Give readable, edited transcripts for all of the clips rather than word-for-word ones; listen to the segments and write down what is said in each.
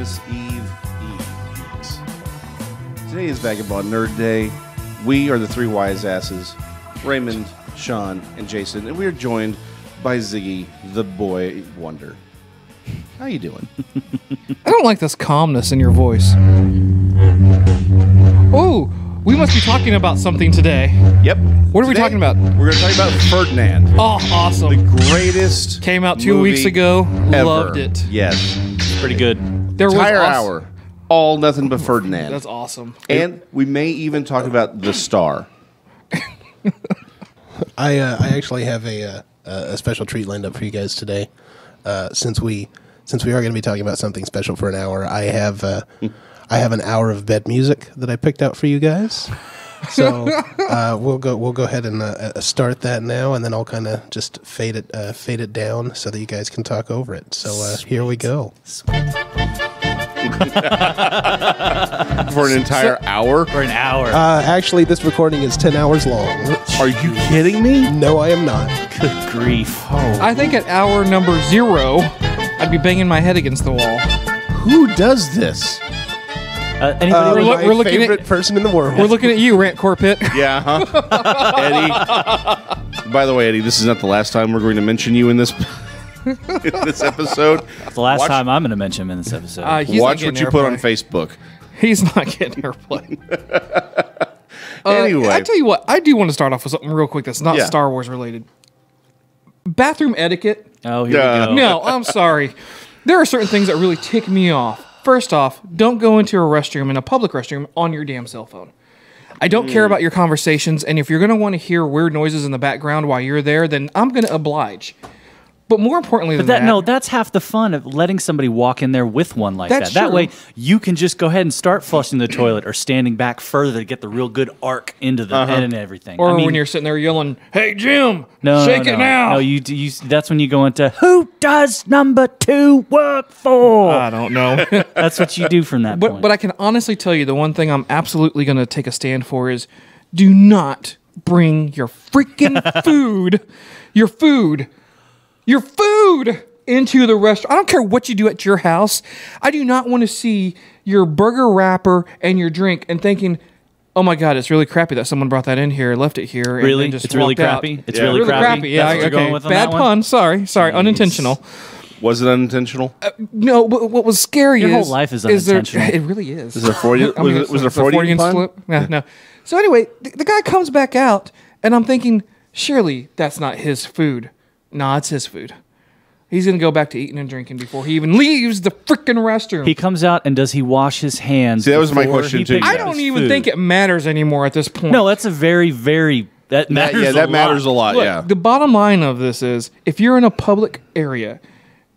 Christmas Eve. Today is Vagabond Nerd Day. We are the three wise asses, Raymond, Sean, and Jason, and we are joined by Ziggy, the boy wonder. How you doing? I don't like this calmness in your voice. Oh, we must be talking about something today. Yep. What are we talking about? We're going to talk about Ferdinand. Oh, awesome. The greatest Came out 2 weeks ago. Ever. Loved it. Yes. Pretty good. There was Entire hour. All nothing but Ferdinand. That's awesome. And we may even talk about the star. I actually have a special treat lined up for you guys today. Since we are going to be talking about something special for an hour, I have an hour of bed music that I picked out for you guys. So we'll go ahead and start that now, and then I'll kind of just fade it down so that you guys can talk over it. So here we go. For an entire hour? For an hour. Actually, this recording is 10 hours long. Are you kidding me? No, I am not. Good grief. I think at hour number 0, I'd be banging my head against the wall. Who does this? Anybody? We're looking favorite at person in the world. We're looking at you, Rant Corpit. Yeah, huh? Eddie. By the way, Eddie, this is not the last time we're going to mention you in this this episode. It's the last time I'm going to mention him in this episode. Watch what you put on Facebook. He's not getting airplay. Anyway. I tell you what, I do want to start off with something real quick that's not Star Wars related. Bathroom etiquette. Oh, here we go. No, I'm sorry. There are certain things that really tick me off. First off, don't go into a restroom, in a public restroom, on your damn cell phone. I don't care about your conversations, and if you're going to want to hear weird noises in the background while you're there, then I'm going to oblige. But more importantly than that... No, that's half the fun of letting somebody walk in there with one like that. That true. way, you can just go ahead and start flushing the toilet or standing back further to get the real good arc into the head and everything. Or when you're sitting there yelling, "Hey, Jim, no, shake it now." No, you, that's when you go into, "Who does number 2 work for?" I don't know. That's what you do from that point. But I can honestly tell you the one thing I'm absolutely going to take a stand for is do not bring your freaking food into the restaurant. I don't care what you do at your house. I do not want to see your burger wrapper and your drink and thinking, "Oh my God, it's really crappy that someone brought that in here, left it here." And really? then just It's really walked out. crappy? It's really crappy? Yeah, That's what you're going with on bad that one? pun. Sorry, unintentional. Was it unintentional? No, but what was scary Your is... whole life is there- unintentional. It really is. Was there a Freudian pun? slip? Yeah, no. So anyway, the guy comes back out, and I'm thinking, surely that's not his food. Nah, it's his food. He's going to go back to eating and drinking before he even leaves the freaking restroom. He comes out, and does he wash his hands? See, that was my before question, he too. picks I up don't his even food? think it matters anymore at this point. No, that's a very, very... That matters a lot. That matters a lot, Look, yeah. the bottom line of this is, if you're in a public area,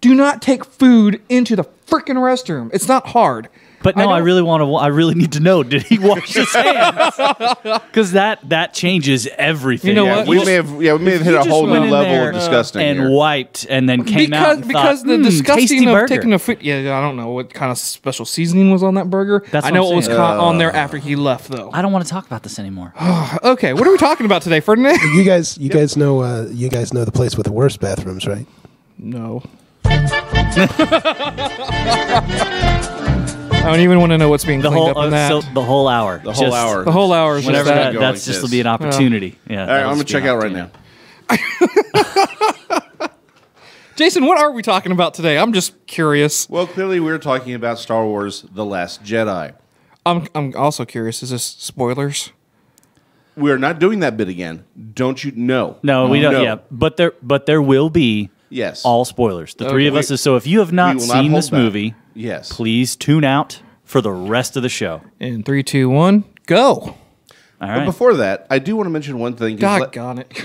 do not take food into the freaking restroom. It's not hard. But no, I really need to know, did he wash his hands? Because that changes everything. You know Yeah, what? we may have hit a whole new level of disgusting and here. wiped and then came out and because thought, the disgusting tasty of burger. taking a food. Yeah, I don't know what kind of special seasoning was on that burger. That's I what know I'm it was saying. caught on there after he left, though. I don't want to talk about this anymore. Okay, what are we talking about today, Ferdinand? You guys know the place with the worst bathrooms, right? No. I don't even want to know what's being cleaned up on that. So the whole hour. The whole hour. The whole hour is Whenever just that. that's just will be an opportunity. Yeah. All right, I'm going to check out right now. Jason, what are we talking about today? I'm just curious. Well, clearly we're talking about Star Wars: The Last Jedi. I'm also curious. Is this spoilers? We're not doing that bit again. Don't you know? No, we don't. No. Yeah, but there will be Yes. all spoilers. The three of us. So if you have we not will not seen hold this back. movie, Yes. please tune out for the rest of the show. In 3, 2, 1, go. All But right. before that, I do want to mention one thing. 'Cause Doggone it.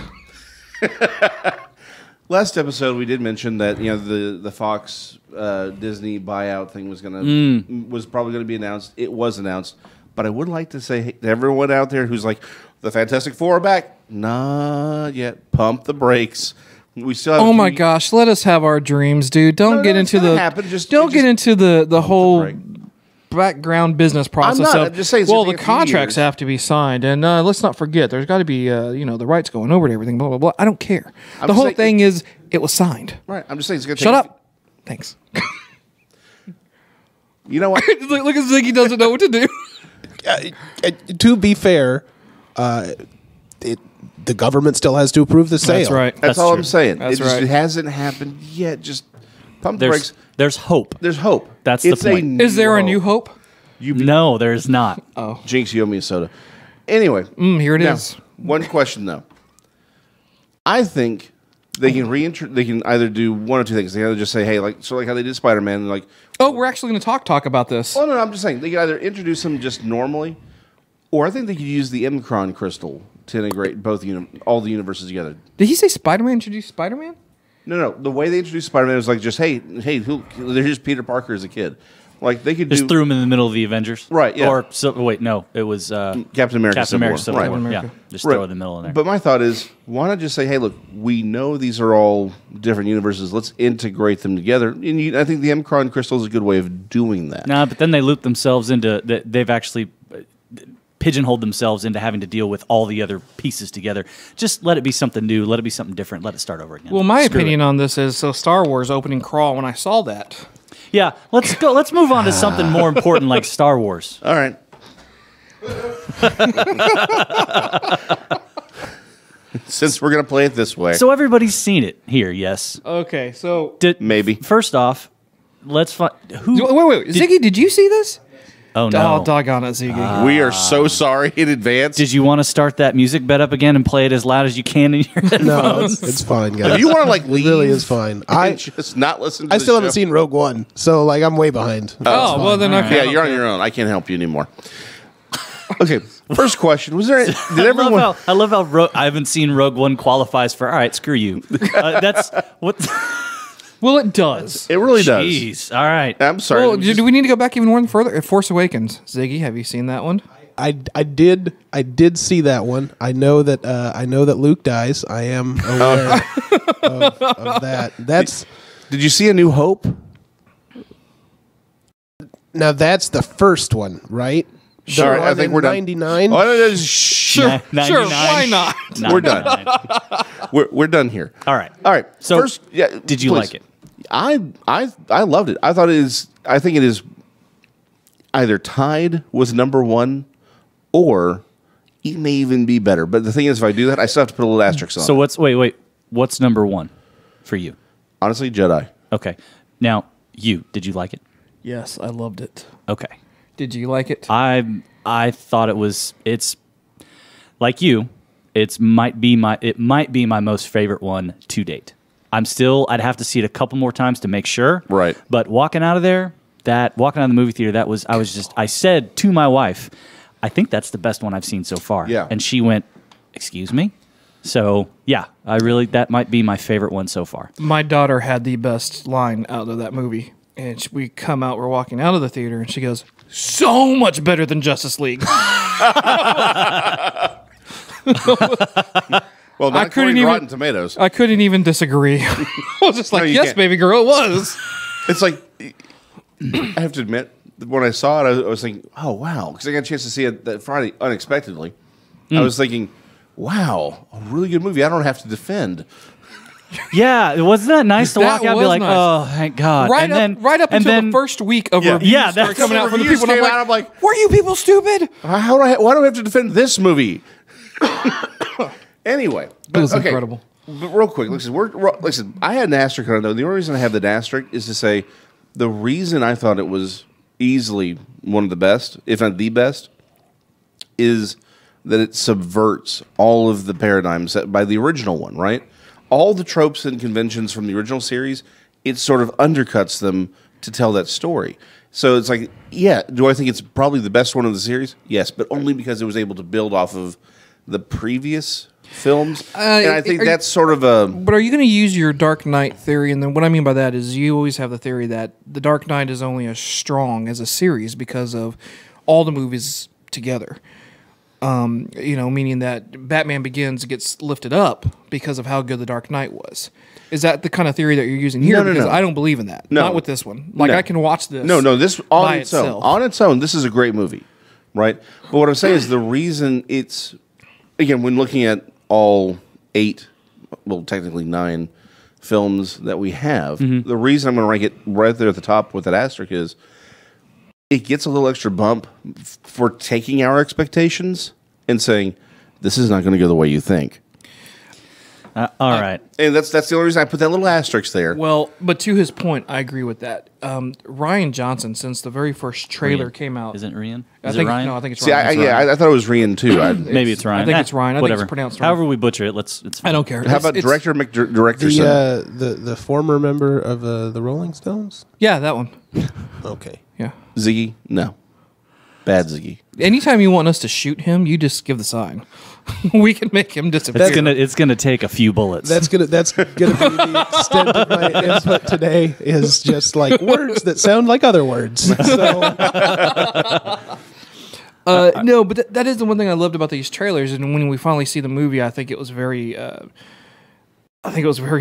last episode we did mention that the Fox Disney buyout thing was probably gonna be announced. It was announced, but I would like to say to everyone out there who's like, the Fantastic Four are back. Not yet. Pump the brakes. We still have Oh my gosh, let us have our dreams, dude. Don't get into the the whole break. background business process. I'm just saying it's well, gonna the take a few contracts years. have to be signed, and let's not forget, there's got to be the rights going over to everything. Blah blah blah. I don't care. The whole saying- thing is it was signed. Right. I'm just saying it's gonna Shut take up. Thanks. You know what? Look at Ziggy doesn't know what to do. To be fair, the government still has to approve the sale. That's right. That's all true. I'm saying. That's It just right. it hasn't happened yet. Just pump the brakes. There's hope. There's hope. That's the point. Is there a new hope? No, there's not. Jinx, you owe me a soda. Anyway, Here it now, is. one question though. I think they can They can either do one or two things. They either just say, "Hey, like how they did Spider-Man." Like, Oh, we're actually going to talk about this. oh no, I'm just saying they can either introduce them just normally, or I think they could use the Micron crystal to integrate all the universes together. Did he say Spider-Man introduced Spider-Man? No. The way they introduced Spider-Man was like just, hey, here's Peter Parker as a kid. Like they could Just threw him in the middle of the Avengers. Right, yeah. Or, wait, no. It was Captain America Civil War. Right. Yeah. Just throw it in the middle in there. But my thought is, why not just say, hey, look, we know these are all different universes. Let's integrate them together. And I think the Micron crystal is a good way of doing that. Nah, but then they loop themselves into... They've actually pigeonholed themselves into having to deal with all the other pieces together. Just let it be something new. Let it be something different. Let it start over again. Well, my opinion on this is, so Star Wars opening crawl, when I saw that... Yeah, let's go. Let's move on to something more important like Star Wars. All right. Since we're going to play it this way. So everybody's seen it here, yes? Okay, so... Maybe. First off, let's find... Wait. Ziggy, did you see this? Oh, no. Oh, doggone it, Ziggy. We are so sorry in advance. Did you want to start that music bed up again and play it as loud as you can in your headphones? No, it's fine, guys. If you want to leave, it really is fine. I just not listen to I the still show. haven't seen Rogue One, so like I'm way behind. Oh, well then, okay. Yeah, you're on your own. I can't help you anymore. Okay, first question. Was there... Did everyone... I love how I haven't seen Rogue One qualifies for, all right, screw you. That's... what? Well, it does. It really does. Jeez, all right. I'm sorry. Well, do we need to go back even more further? Force Awakens. Ziggy, have you seen that one? I did see that one. I know that Luke dies. I am aware of that. That's Did you see A New Hope? now that's the first one, right? Sorry, I think we're done. 99. Oh, no, sure. Sure, why not? We're done. We're done here. All right. All right. So, first, yeah, did you please. like it? I loved it. I thought it is. I think it is either tied with number one, or it may even be better. But the thing is, if I do that, I still have to put a little asterisk on. So it. wait. What's number one for you? Honestly, Jedi. Okay. Now, did you like it? Yes, I loved it. Okay. Did you like it? I thought it's like you. It might be my most favorite one to date. I'd have to see it a couple more times to make sure. Right. But walking out of the movie theater, I said to my wife, I think that's the best one I've seen so far. Yeah. And she went, excuse me? So yeah, that might be my favorite one so far. My daughter had the best line out of that movie. And we come out, we're walking out of the theater, and she goes, so much better than Justice League. Well, not I couldn't according to even- Rotten Tomatoes. I couldn't even disagree. I was just like, you yes, can't. baby girl, it was. It's like, I have to admit, when I saw it, I was thinking, oh, wow. Because I got a chance to see it that Friday unexpectedly. I was thinking, wow, a really good movie. I don't have to defend. Yeah, wasn't that nice to walk That out and be was like, nice. oh, thank God. Right up until the first week of reviews Yeah, started that's- coming out from the reviews people. And came out, I'm like, were you people stupid? why do I have to defend this movie? Anyway. It was incredible. But real quick, listen, I had an asterisk on it, though. The only reason I have that asterisk is to say the reason I thought it was easily one of the best, if not the best, is that it subverts all of the paradigms set by the original one, right? All the tropes and conventions from the original series, it sort of undercuts them to tell that story. So it's like, yeah, do I think it's probably the best one of the series? Yes, but only because it was able to build off of the previous films. And I think that's sort of a... But are you going to use your Dark Knight theory? And then what I mean by that is you always have the theory that the Dark Knight is only as strong as a series because of all the movies together. Meaning that Batman Begins gets lifted up because of how good the Dark Knight was. Is that the kind of theory that you're using here? No. Because I don't believe in that. No. Not with this one. Like, No. I can watch this. No, this on by its own. itself. On its own, this is a great movie, right? But what I'm saying is the reason it's... Again, when looking at all 8, well, technically 9 films that we have, the reason I'm going to rank it right there at the top with that asterisk is it gets a little extra bump for taking our expectations and saying, this is not going to go the way you think. All right. And that's the only reason I put that little asterisk there. Well, but to his point, I agree with that. Ryan Johnson, since the very first trailer came out, Isn't it Ryan? I Is think it Ryan? No, I think it's See, Ryan. I thought it was Rian too. Maybe it's Ryan. I think it's Ryan. I think Whatever. it's pronounced Ryan. However we butcher it, it's fine. I don't care. How about director McDirectorson? The former member of the Rolling Stones. Yeah, that one. Okay. Yeah. Ziggy? No. Bad Ziggy. Anytime you want us to shoot him, you just give the sign. We can make him disappear. It's gonna take a few bullets. That's gonna be the extent of my input today. Is just like words that sound like other words. So. No, but that is the one thing I loved about these trailers. And when we finally see the movie, I think it was very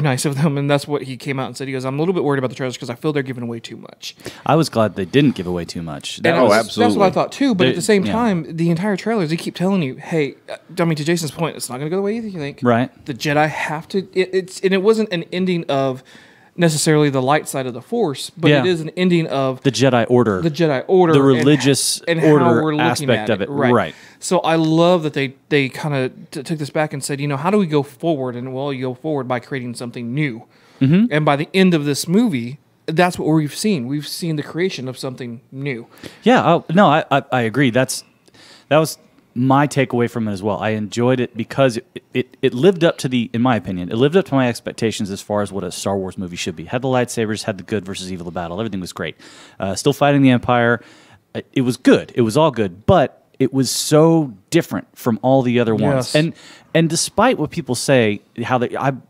nice of them. And that's what he came out and said. He goes, I'm a little bit worried about the trailers because I feel they're giving away too much. I was glad they didn't give away too much. Absolutely. That's what I thought too. But at the same Yeah. time, the entire trailers, they keep telling you, hey, I mean, to Jason's point, it's not going to go the way you think. Right. The Jedi have to, and it wasn't an ending of necessarily the light side of the Force, but Yeah. it is an ending of the Jedi Order. the Jedi Order, the religious and order how we're looking aspect at of it. Right. Right. So I love that they kind of took this back and said, how do we go forward? And well, you go forward by creating something new. Mm-hmm. And by the end of this movie, that's what we've seen. We've seen the creation of something new. Yeah, I agree. That was my takeaway from it as well. I enjoyed it because it lived up to in my opinion, it lived up to my expectations as far as what a Star Wars movie should be. Had the lightsabers, had the good versus evil battle. Everything was great. Still fighting the Empire. It was good. It was all good, but it was so different from all the other ones. Yes. And despite what people say, how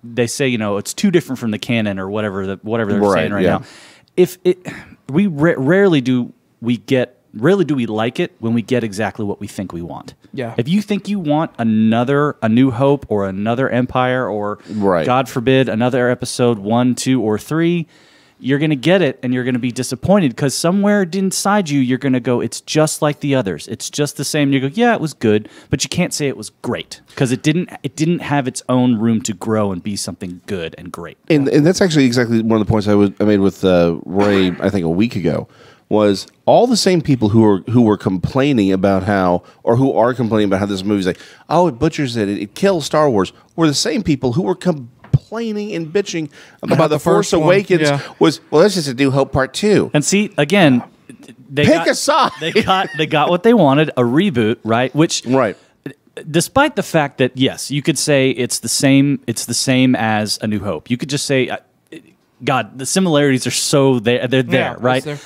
they say, it's too different from the canon or whatever they're saying right now. Rarely do we like it when we get exactly what we think we want. Yeah. If you think you want A New Hope or another Empire or, God forbid, another episode 1, 2, or 3, you're going to get it and you're going to be disappointed because somewhere inside you, you're going to go, it's just like the others. It's just the same. You go, yeah, it was good, but you can't say it was great because it didn't have its own room to grow and be something good and great. And that's actually exactly one of the points I made with Ray, I think a week ago, was all the same people who were complaining about how this movie's like, oh, it butchers it kills Star Wars, were the same people who were complaining and bitching about the Force Awakens. Yeah. That's just a New Hope Part 2. And see, again, Pick a side. They got what they wanted, a reboot, right? Which despite the fact that yes, you could say it's the same as A New Hope. You could just say, God, the similarities are so they're there, right? There.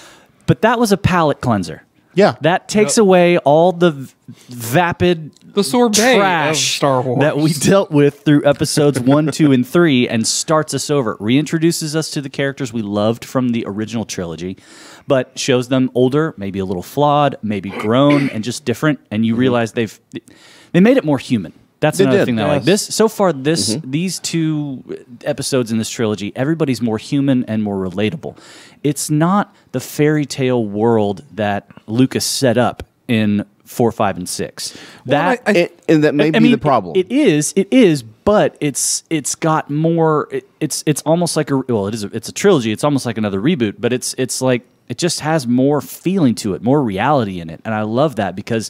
But that was a palate cleanser. Yeah, that takes away all the vapid, the sorbet trash of Star Wars that we dealt with through episodes 1, 2, and 3, and starts us over. Reintroduces us to the characters we loved from the original trilogy, but shows them older, maybe a little flawed, maybe grown, and just different. And you realize they made it more human. That's another thing that I like. These 2 episodes in this trilogy, everybody's more human and more relatable. It's not the fairy tale world that Lucas set up in 4, 5, and 6. That may be the problem. It is, but it's got more. It's almost like it's a trilogy. It's almost like another reboot, but it's like it just has more feeling to it, more reality in it, and I love that because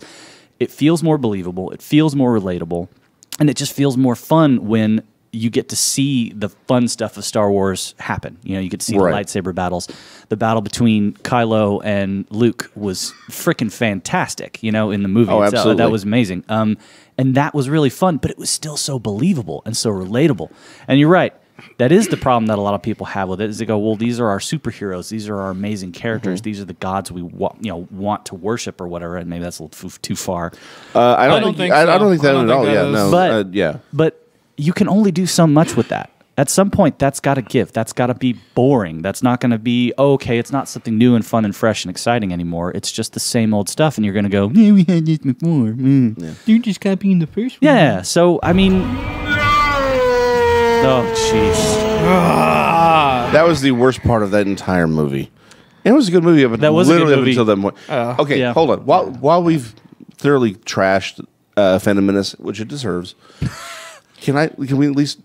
it feels more believable. It feels more relatable. And it just feels more fun when you get to see the fun stuff of Star Wars happen. You get to see the lightsaber battles. The battle between Kylo and Luke was freaking fantastic, in the movie. Oh, absolutely. That was amazing. And that was really fun, but it was still so believable and so relatable. And you're right. That is the problem that a lot of people have with it. Is they go, well, these are our superheroes. These are our amazing characters. Mm-hmm. These are the gods we want to worship or whatever. And maybe that's a little too far. I don't think that at all. Yeah, no. But you can only do so much with that. At some point, that's got to give. That's got to be boring. That's not going to be okay. It's not something new and fun and fresh and exciting anymore. It's just the same old stuff, and you're going to go, yeah, we had this before. Yeah. You're just copying the first one. Yeah. So I mean. Oh, jeez. That was the worst part of that entire movie. It was a good movie, but that was literally a good movie. Up until that point. Okay, yeah. Hold on. While we've thoroughly trashed Phantom Menace, which it deserves, can we at least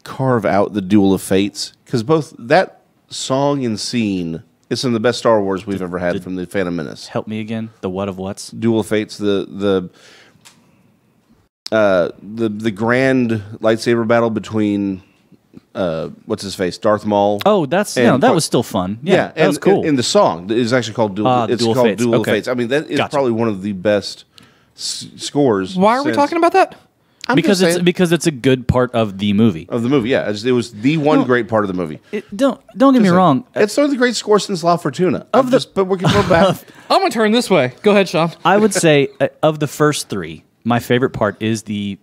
carve out the Duel of Fates? Because both that song and scene It's some of the best Star Wars we've ever had from the Phantom Menace. Help me again. The what of what's? Duel of Fates, the grand lightsaber battle between what's his face, Darth Maul. Oh, that was still fun. Yeah, that was cool. And the song is actually called Duel. It's Duel called Fates. Duel Okay. of Fates. I mean, that is probably one of the best scores. Why are we talking about that? Because it's a good part of the movie. Of the movie, yeah. It was the one great part of the movie. Don't get me wrong. It's one of the great scores since La Fortuna. But we can go back. I'm gonna turn this way. Go ahead, Sean. I would say of the first three, my favorite part is the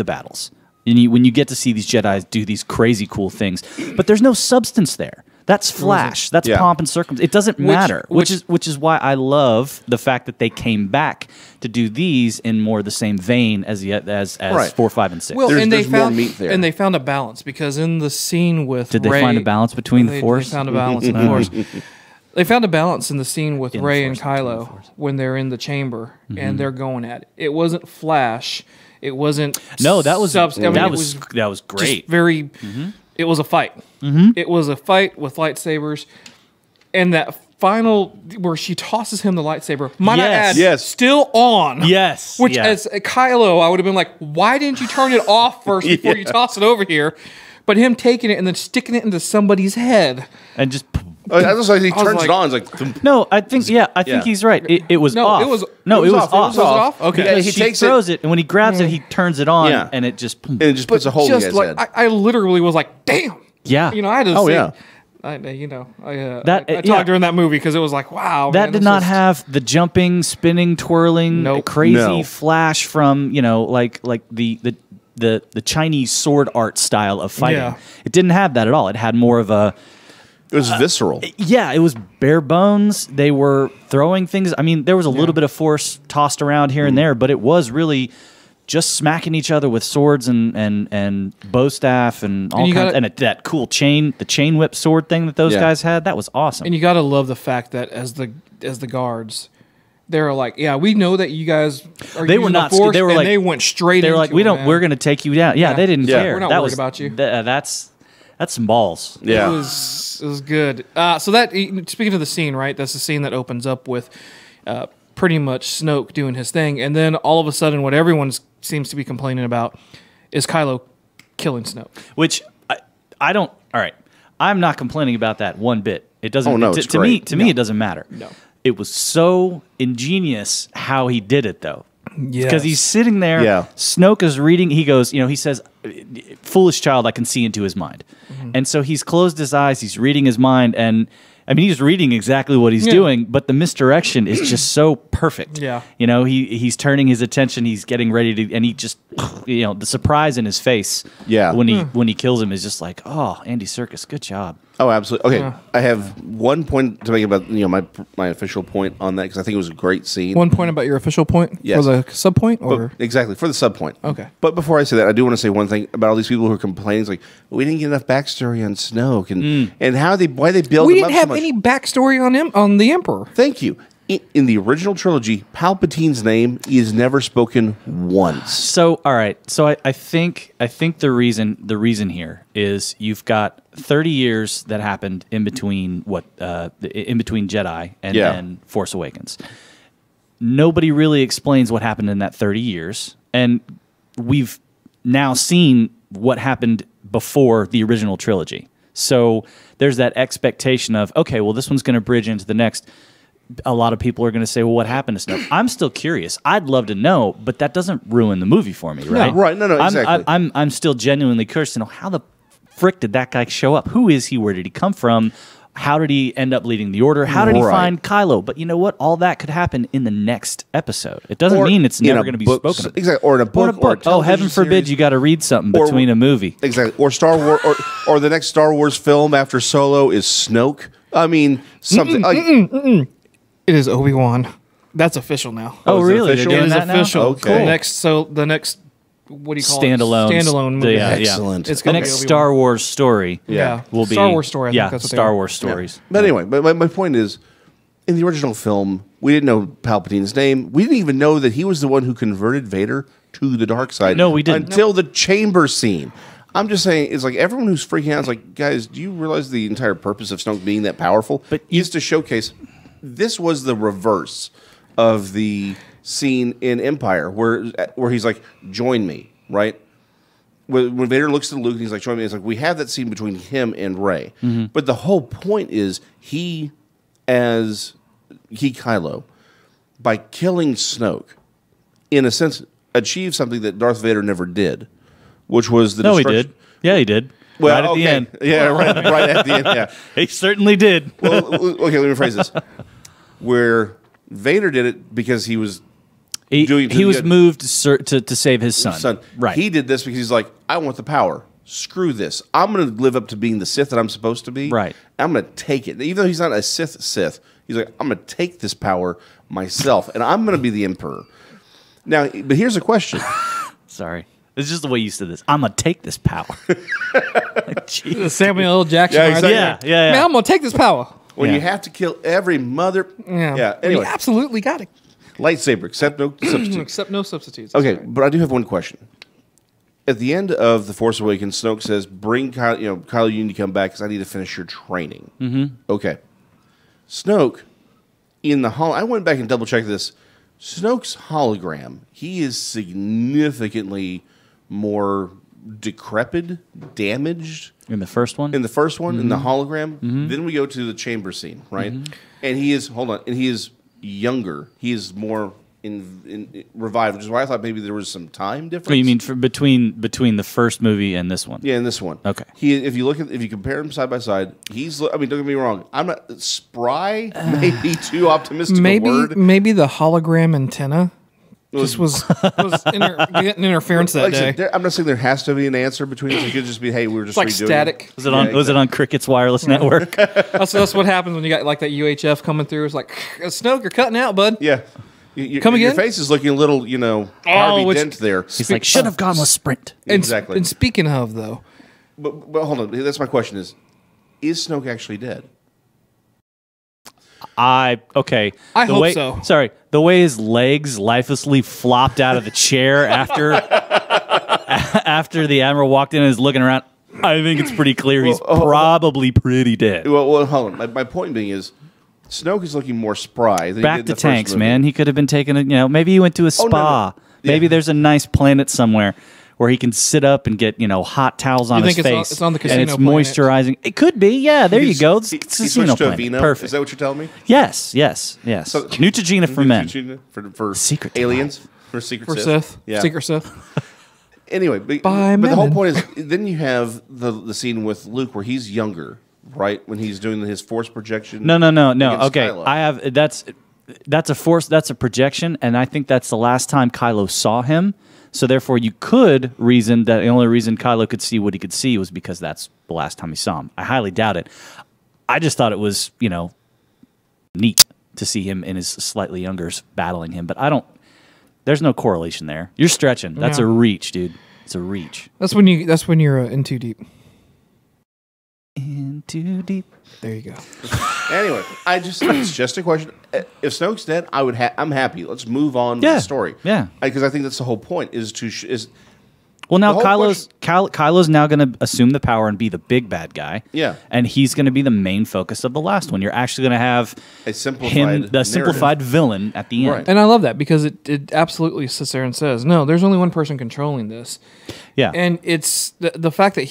battles. When you get to see these Jedi do these crazy cool things, but there's no substance there. That's flash. That's pomp and circumstance. It doesn't matter. Which is why I love the fact that they came back to do these in more the same vein as 4, 5, and 6. Well, there's more meat there. And they found a balance because in the scene with Did they Rey, find a balance between the Force? They found a balance in the Force. They found a balance in the scene with Rey and Kylo when they're in the chamber and they're going at it. It wasn't flash. It wasn't. No, that was substance. I mean, that was great. Just very. It was a fight. It was a fight with lightsabers, and that final where she tosses him the lightsaber. Might I add, still on. Yes. Which as a Kylo, I would have been like, why didn't you turn it off first before you toss it over here? But him taking it and then sticking it into somebody's head and just. I was like, he turns it on. It's like, no, I think he's right. It was off. It was off. Was it off? Okay. Yeah, he throws it, and when he grabs it, he turns it on, and it just puts a hole in his head. I literally was like, damn. Yeah. You know, I had to yeah. I talked during that movie because it was like, wow. That did not have the jumping, spinning, twirling, crazy flash from, like the Chinese sword art style of fighting. Yeah. It didn't have that at all. It had more of a... It was visceral. Yeah, it was bare bones. They were throwing things. I mean, there was a little bit of force tossed around here and there, but it was really just smacking each other with swords and bow staff and all kinds. And that cool chain whip sword thing that those guys had. That was awesome. And you got to love the fact that as the guards, they're like, yeah, we know that you guys are. They were not. They were like, they went straight. They were like, we're going to take you down. Yeah, they didn't care. We're not worried about you. That's some balls. Yeah, it was good. So that, speaking of the scene, right? That's the scene that opens up with pretty much Snoke doing his thing, and then all of a sudden, what everyone seems to be complaining about is Kylo killing Snoke. Which I don't. All right, I'm not complaining about that one bit. It doesn't. Oh no, to me, it doesn't matter. No, it was so ingenious how he did it, though. Yes. Because he's sitting there. Yeah. Snoke is reading. He goes, he says, "Foolish child, I can see into his mind." And so he's closed his eyes. He's reading his mind, and I mean, he's reading exactly what he's doing, but the misdirection is just so perfect. Yeah. He's turning his attention. He's getting ready to, and he just, the surprise in his face. Yeah. When he kills him is just like, oh, Andy Serkis, good job. Oh, absolutely. Okay, I have one point to make about my official point on that because I think it was a great scene. One point about your official point Yes. for the sub point, or exactly for the sub point. Okay. But before I say that, I do want to say one thing about all these people who are complaining. It's like we didn't get enough backstory on Snoke and why they build. we him didn't up have so much. any backstory on him on the Emperor. Thank you. In the original trilogy, Palpatine's name is never spoken once. So, all right. So I think the reason here is you've got 30 years that happened in between in between Jedi and Force Awakens. Nobody really explains what happened in that 30 years, and we've now seen what happened before the original trilogy. So there's that expectation of, okay, well, this one's going to bridge into the next. A lot of people are going to say, well, what happened to Snoke? I'm still curious. I'd love to know, but that doesn't ruin the movie for me, right? No, right. No, exactly. I'm still genuinely curious to know how the frick did that guy show up? Who is he? Where did he come from? How did he end up leading the Order? How did he find Kylo? But you know what? All that could happen in the next episode. It doesn't mean it's never going to be spoken of. Exactly. Or in a book. Or heaven forbid you got to read something between a movie. Exactly. Or Star Wars. or the next Star Wars film after Solo is Snoke. I mean, something It is Obi-Wan. That's official now. Oh, really? Official? It is that now? official. Okay. The next, what do you call Standalone movie. Excellent. It's The gonna next be Obi-Wan. Star Wars story will be Star Wars story. I think that's what Star Wars stories. But anyway, my point is, in the original film, we didn't know Palpatine's name. We didn't even know that he was the one who converted Vader to the dark side. No, we didn't. Until the chamber scene. I'm just saying, it's like everyone who's freaking out is like, guys, do you realize the entire purpose of Snoke being that powerful? But is to showcase this was the reverse of the scene in Empire where he's like, join me, right? When Vader looks at Luke and he's like, join me, it's like we have that scene between him and Rey. But the whole point is Kylo, by killing Snoke, in a sense, achieved something that Darth Vader never did, which was the he did. Yeah, he did. Well, right at the end. Yeah, right at the end. Yeah, he certainly did. Well, okay, let me rephrase this. Where Vader did it because he was he was moved to save his son. Right. He did this because he's like, I want the power. Screw this. I'm going to live up to being the Sith that I'm supposed to be. Right. I'm going to take it. Even though he's not a Sith, he's like, I'm going to take this power myself, and I'm going to be the Emperor. Now, but here's a question. Sorry. This is just the way you said this. I'm going to take this power. Samuel L. Jackson. Yeah, exactly. Yeah. Man, I'm going to take this power. When you have to kill every mother. Yeah. Anyway. You absolutely got it. Lightsaber, except no substitutes. Except no substitutes. Okay, but I do have one question. At the end of The Force Awakens, Snoke says, bring Kylo, you need to come back because I need to finish your training. Okay. Snoke, in the I went back and double-checked this. Snoke's hologram, he is significantly more decrepit, damaged. In the first one? In the first one, in the hologram. Then we go to the chamber scene, right? And he is, he is younger. He is more in revived, which is why I thought maybe there was some time difference. Oh, you mean between the first movie and this one? Yeah, in this one. Okay. If you compare him side by side, don't get me wrong. I'm not spry. Maybe too optimistic. Maybe the hologram antenna just was getting interference that day. I'm not saying there has to be an answer between us. It could just be, hey, we were just like redoing static. Was it on Cricket's wireless network? That's what happens when you got like that UHF coming through. It's like, Snoke, you're cutting out, bud. Yeah. Come again? Your face is looking a little, Harvey Dent there. He's like, should have gone with Sprint. Exactly. And speaking of, though. But hold on. That's my question is Snoke actually dead? I hope so. Sorry. The way his legs lifelessly flopped out of the chair after the Admiral walked in and is looking around, I think it's pretty clear he's probably pretty dead. Well, hold on. My point being is, Snoke is looking more spry than Back he did to in the tanks, first movie. man. He could have been taking maybe he went to a spa. No. Maybe there's a nice planet somewhere where he can sit up and get, hot towels on his face. It's on the casino and it's planet. moisturizing. It could be. Yeah, there you go. It's He casino switched to a planet. Vino. Perfect. Is that what you're telling me? Yes. So, Neutrogena for men. Neutrogena for Secret aliens. For secret For Sith. Sith. Yeah. Secret Sith. Anyway, but the whole point is, then you have the scene with Luke where he's younger, right? When he's doing his force projection. No. against Okay, Kylo. That's a force. That's a projection, and I think that's the last time Kylo saw him. So therefore, you could reason that the only reason Kylo could see what he could see was because that's the last time he saw him. I highly doubt it. I just thought it was, neat to see him in his slightly youngers battling him, but I don't. There's no correlation there. You're stretching. That's a reach, dude. It's a reach. That's when you're in too deep. In too deep. There you go. Anyway, it's just a question. If Snoke's dead, I'm happy. Let's move on with the story. Yeah. Because I think that's the whole point Well, now Kylo's now going to assume the power and be the big bad guy. Yeah. And he's going to be the main focus of the last one. You're actually going to have a simplified simplified villain at the end. Right. And I love that because it absolutely sits there and says, no, there's only one person controlling this. Yeah. And it's the fact that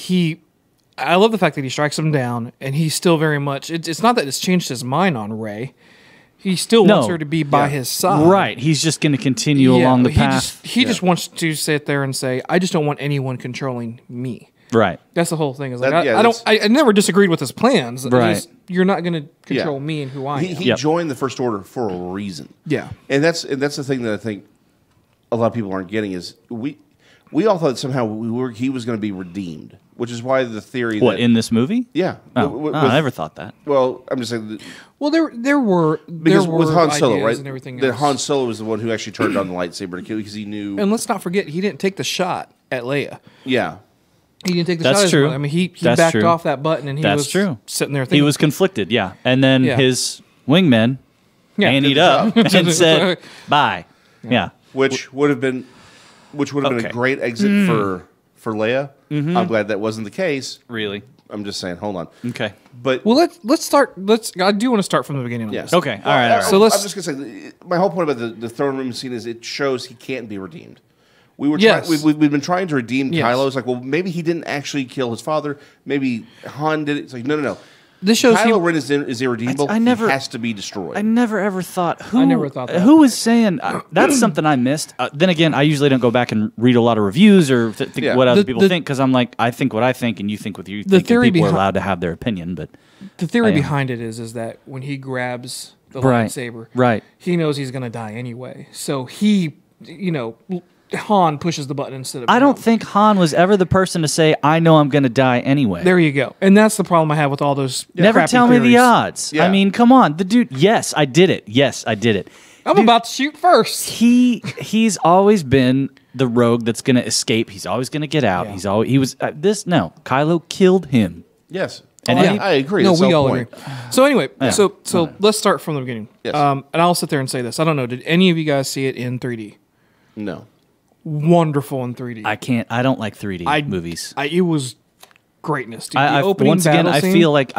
I love the fact that he strikes him down and he's still very much, it's not that it's changed his mind on Rey. He still wants her to be by his side. Right. He's just going to continue along the path. He just wants to sit there and say, I just don't want anyone controlling me. Right. That's the whole thing. Is I never disagreed with his plans. Right. You're not going to control me and who I am. He joined the First Order for a reason. Yeah. And that's the thing that I think a lot of people aren't getting is we all thought somehow he was going to be redeemed, which is why the theory in this movie? Yeah. I never thought that. Well, I'm just saying. Well, there were with Han Solo, ideas right? And everything that else. Han Solo was the one who actually turned on the lightsaber to kill because he knew. And let's not forget, he didn't take the shot at Leia. Yeah. He didn't take the That's shot. true. I mean, he That's backed true. off that button and he was sitting there thinking. He was conflicted, yeah. And then his wingmen anteed up and said, bye. Yeah. Which would have been a great exit for for Leia. I'm glad that wasn't the case. Really? I'm just saying. Hold on. Okay. But Well, let's start. I do want to start from the beginning. On yes. this. Okay. All right. So let's. I'm just gonna say my whole point about the throne room scene is it shows he can't be redeemed. We were Yes. we've been trying to redeem Yes. Kylo. It's like, well, maybe he didn't actually kill his father. Maybe Han did it. It's like, no. This shows Kylo Ren is irredeemable. I never- he has to be destroyed. I never ever thought. Who, I never thought that. Who was saying that's something I missed? Then again, I usually don't go back and read a lot of reviews or think Yeah. what other The- people think because I'm like, I think what I think and you think what you think. theory and people are behi- allowed to have their opinion, but The theory I am. behind it is that when he grabs the Right. lightsaber, Right. he knows he's going to die anyway. So he, Han pushes the button instead of I don't him. think Han was ever the person to say, "I know I'm going to die anyway." There you go. And that's the problem I have with all those. Never crappy tell me the theories. odds. Yeah. I mean, come on, the dude. Yes, I did it. Yes, I did it. I'm about to shoot first. He's always been the rogue that's going to escape. He's always going to get out. Yeah. He was no. Kylo killed him. yes, And I agree. No, That's we the all point. agree. So anyway, Yeah. so let's start from the beginning. Yes. And I'll sit there and say this. I don't know. Did any of you guys see it in 3D? No. Wonderful in 3D. I don't like 3D movies. It was greatness. Dude. I The opening once again, battle I scene, feel like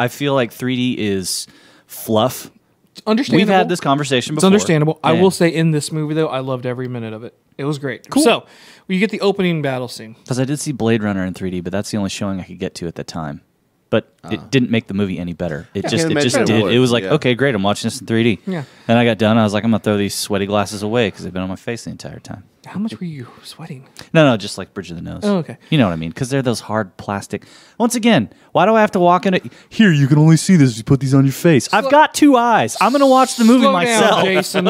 3D is fluff. it's understandable. We've had this conversation It's before. understandable. I Yeah. will say in this movie though, I loved every minute of it. It was great. Cool. So you get the opening battle scene. Because I did see Blade Runner in 3D, but that's the only showing I could get to at the time. But it didn't make the movie any better. It just can't imagine it did. would. It was like, Yeah. okay, great, I'm watching this in 3D. Yeah. Then I got done. I was like, I'm gonna throw these sweaty glasses away because they've been on my face the entire time. How much were you sweating? No, just like bridge of the nose. Oh, okay. You know what I mean? Because they're those hard plastic. Once again, why do I have to walk in it? Here, you can only see this if you put these on your face. I've got 2 eyes. I'm gonna watch the movie Slow myself. down, Jason.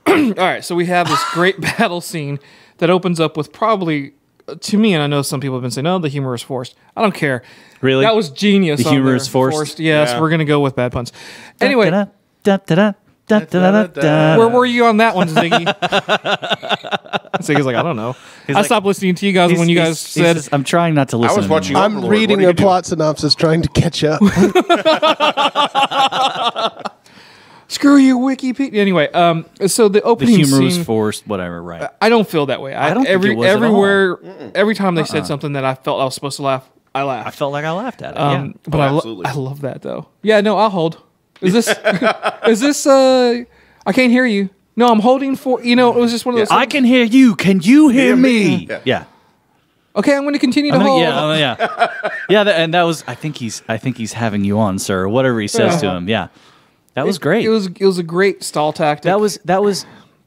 All right, so we have this great battle scene that opens up with probably, to me, and I know some people have been saying, "No, the humor is forced." I don't care. Really? That was genius. The on humor there. is forced? Yes, Yeah. we're gonna go with bad puns. Anyway, Da-da-da-da-da-da-da-da. where were you on that one, Ziggy? Ziggy's like, I don't know. I like- stopped listening to you guys when you guys said. I'm trying not to listen. was watching anymore. I'm Overlord, what reading are you a doing? plot synopsis trying to catch up. Screw you, Wikipedia. Anyway, so the The opening humor scene, was forced. Whatever. Right. I don't feel that way. I don't think it was at all. everywhere, every time they said something that I felt I was supposed to laugh, I laughed. I felt like I laughed at it. Yeah. But absolutely. I love that though. Yeah, no, I'll hold. Is this is this I can't hear you. No, I'm holding for it was just one of those I things. can hear you. Can you hear me? Yeah. Yeah. Okay, I'm going to continue to I'm gonna- hold. yeah, and that was. I think he's having you on, sir. Or whatever he says to him. Yeah, that was great. It was a great stall tactic.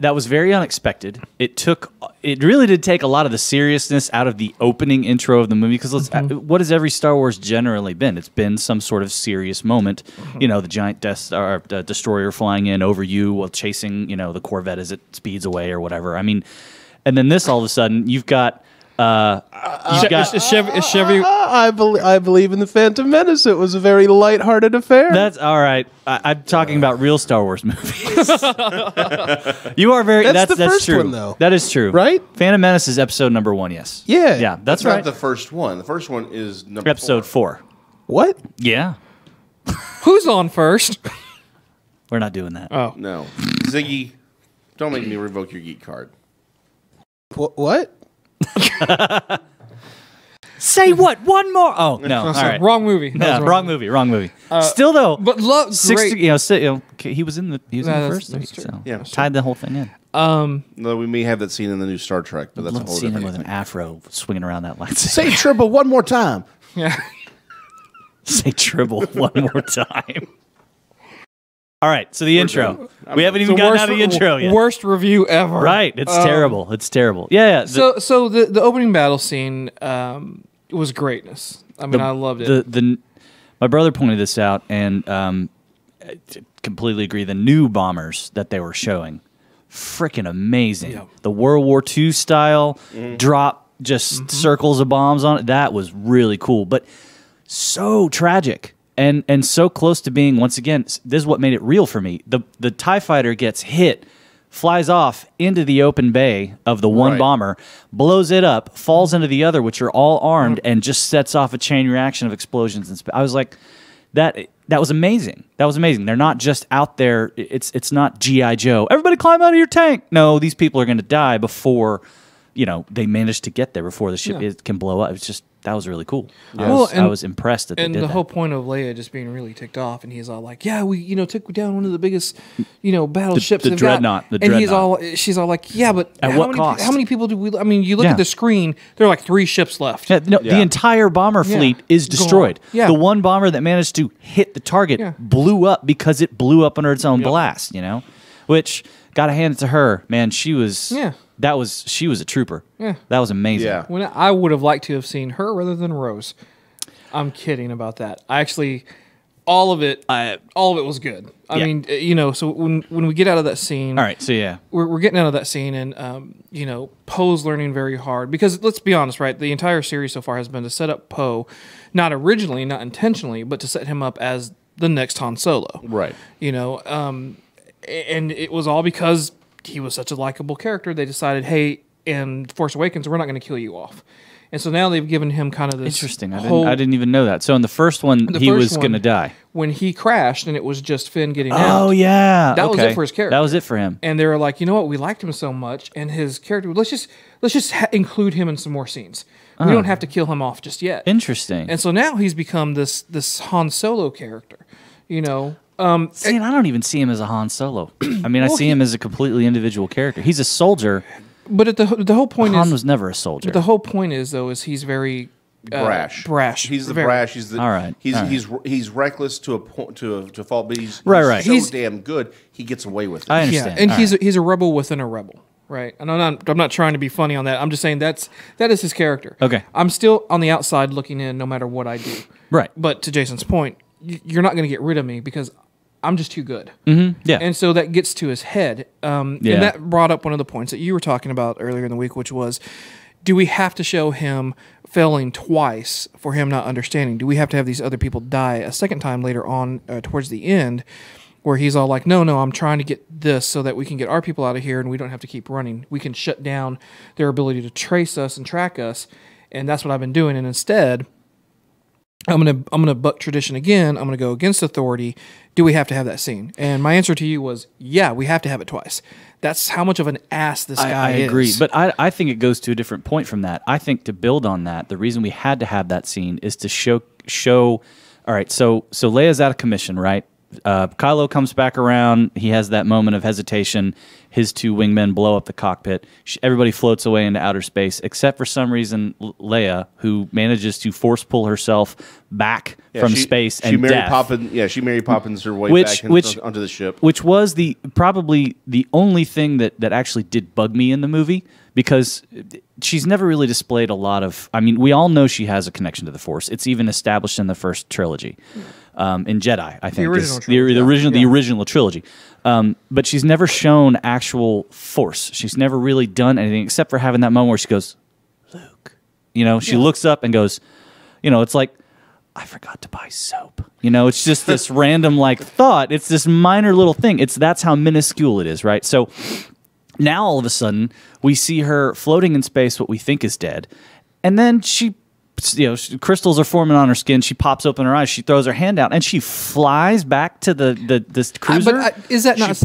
That was very unexpected. It really did take a lot of the seriousness out of the opening intro of the movie because what has every Star Wars generally been? It's been some sort of serious moment. The giant Death Star, destroyer flying in over you while chasing the Corvette as it speeds away or whatever. I mean, and then this all of a sudden you've got. Is Chevy I believe in the Phantom Menace. It was a very lighthearted affair. That's all right. I'm talking about real Star Wars movies. You are very. That's the That's first true. one, though. That is true. Right? Phantom Menace is episode number 1. Yes. Yeah. Yeah. That's Not right. the first one. The first one is number Episode 4. What? Yeah. Who's on first? We're not doing that. Oh, No, Ziggy, don't make me revoke your geek card. What? Say what? One more. Oh no! All right. wrong movie. That Yeah, was wrong movie. Wrong movie. Still though, But love great. he was in the that's first. true. So Yeah. tied the whole thing in. No, we may have that scene in the new Star Trek, but that's a Love whole seeing him different with an thing. afro swinging around that lightsaber. Say triple one more time. Yeah. Say Tribble one more time. All right, so the intro. We haven't even gotten out of the intro yet. Worst review ever. Right, it's terrible. It's terrible. Yeah. So the opening battle scene was greatness. I mean, I loved it. My brother pointed this out, and I completely agree. The new bombers that they were showing, freaking amazing. Yeah. The World War II style drop, just circles of bombs on it. That was really cool, but so tragic. And so close to being, once again, this is what made it real for me. The TIE fighter gets hit, flies off into the open bay of the one Right. bomber, blows it up, falls into the other, which are all armed, and just sets off a chain reaction of explosions. And I was like, that was amazing. That was amazing. They're not just out there. It's not G.I. Joe. Everybody climb out of your tank. No, these people are going to die before they managed to get there before the ship can blow up. It's just that was really cool. Yeah. I was impressed that they and did the that. whole point of Leia just being really ticked off, and he's all like, "Yeah, we took down one of the biggest battleships." The they've dreadnought, got. the and dreadnought. she's all like, "Yeah, but At what cost? How many people do we? I mean, you look Yeah. at the screen. There are like 3 ships left. Yeah, the entire bomber fleet is Gone. destroyed. Yeah. The one bomber that managed to hit the target blew up because it blew up under its own blast, which got to hand it to her. Man, she was she was a trooper. Yeah. That was amazing. Yeah. When I would have liked to have seen her rather than Rose. I'm kidding about that. I actually, all of it was good. I mean, so when we get out of that scene, All right, so yeah. we're getting out of that scene, and Poe's learning very hard because let's be honest, right? The entire series so far has been to set up Poe, not intentionally, but to set him up as the next Han Solo, Right. And it was all because he was such a likable character. They decided, hey, in Force Awakens, we're not going to kill you off. And so now they've given him kind of this Interesting. I didn't even know that. So in the first one, he was going to die. When he crashed and it was just Finn getting out. Oh, yeah. That was it for his character. That was it for him. And they were like, you know what? We liked him so much, and his character. Let's just include him in some more scenes. We don't have to kill him off just yet. Interesting. And so now he's become this Han Solo character. See, and I don't even see him as a Han Solo. I mean, I see him as a completely individual character. He's a soldier. But the whole point Han is was never a soldier. The whole point is he's very brash. He's the brash. He's the all right. He's reckless to a point to a fault, but he's Right. so He's damn good. He gets away with it. I understand. and All he's a rebel within a rebel. Right, and I'm not trying to be funny on that. I'm just saying that is his character. Okay. I'm still on the outside looking in, no matter what I do. Right. But to Jason's point, you're not going to get rid of me because I'm just too good. Mm-hmm. Yeah. And so that gets to his head. And that brought up one of the points that you were talking about earlier in the week, which was, do we have to show him failing twice for him not understanding? Do we have to have these other people die a second time later on towards the end, where he's all like, no, I'm trying to get this so that we can get our people out of here and we don't have to keep running. We can shut down their ability to trace us and track us. And that's what I've been doing. And instead, I'm gonna buck tradition again. I'm gonna go against authority. Do we have to have that scene? And my answer to you was, yeah, we have to have it twice. That's how much of an ass this guy is. I agree, but I think it goes to a different point from that. I think to build on that, the reason we had to have that scene is to show. All right, so Leia's out of commission, right? Kylo comes back around. He has that moment of hesitation. His 2 wingmen blow up the cockpit. Everybody floats away into outer space, except for some reason Leia, who manages to force pull herself back from space and death. She Mary Poppins her way back onto the ship. Which was probably the only thing that actually did bug me in the movie, because she's never really displayed a lot of... I mean, we all know she has a connection to the Force. It's even established in the first trilogy. In Jedi, I think. The original trilogy. But she's never shown actual Force. She's never really done anything except for having that moment where she goes, Luke. She looks up and goes, it's like, I forgot to buy soap. It's just this random thought. It's this minor little thing. That's how minuscule it is, right? So now all of a sudden we see her floating in space, what we think is dead, and then she crystals are forming on her skin. She pops open her eyes. She throws her hand out, and she flies back to this cruiser. Is that not...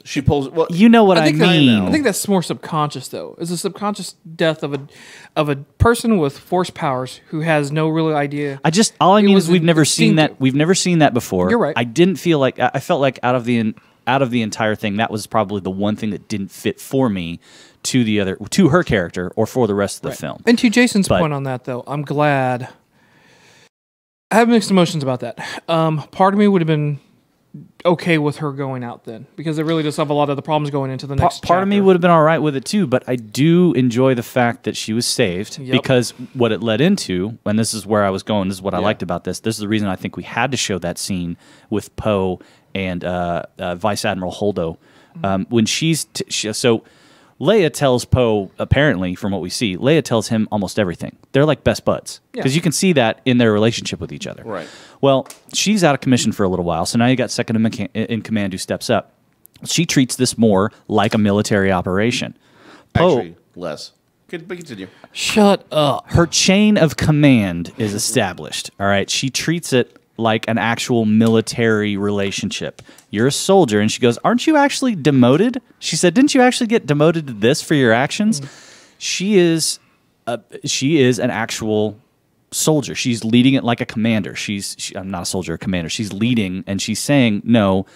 She pulls. Well, you know what I mean. I think that's more subconscious, though. It's a subconscious death of a person with Force powers who has no real idea. All I mean is we've never seen that. We've never seen that before. You're right. I didn't feel like... I felt like out of the entire thing, that was probably the one thing that didn't fit for me to her character or for the rest of the film. And to Jason's point on that, though, I'm glad. I have mixed emotions about that. Part of me would have been okay with her going out then, because it really does solve a lot of the problems going into the next part of me would have been all right with it too, but I do enjoy the fact that she was saved, because what it led into, and this is where I was going, this is what I liked about this. This is the reason I think we had to show that scene with Poe and Vice Admiral Holdo. When so Leia tells Poe, apparently, from what we see, Leia tells him almost everything. They're like best buds. Because you can see that in their relationship with each other. Right. Well, she's out of commission for a little while, so now you got second in command who steps up. She treats this more like a military operation. Actually, less. Continue. Shut up. Her chain of command is established. All right. She treats it like an actual military relationship. You're a soldier. And she goes, aren't you actually demoted? She said, didn't you actually get demoted to this for your actions? She is an actual soldier. She's leading it like a commander. I'm not a soldier, a commander. She's leading, and she's saying, no,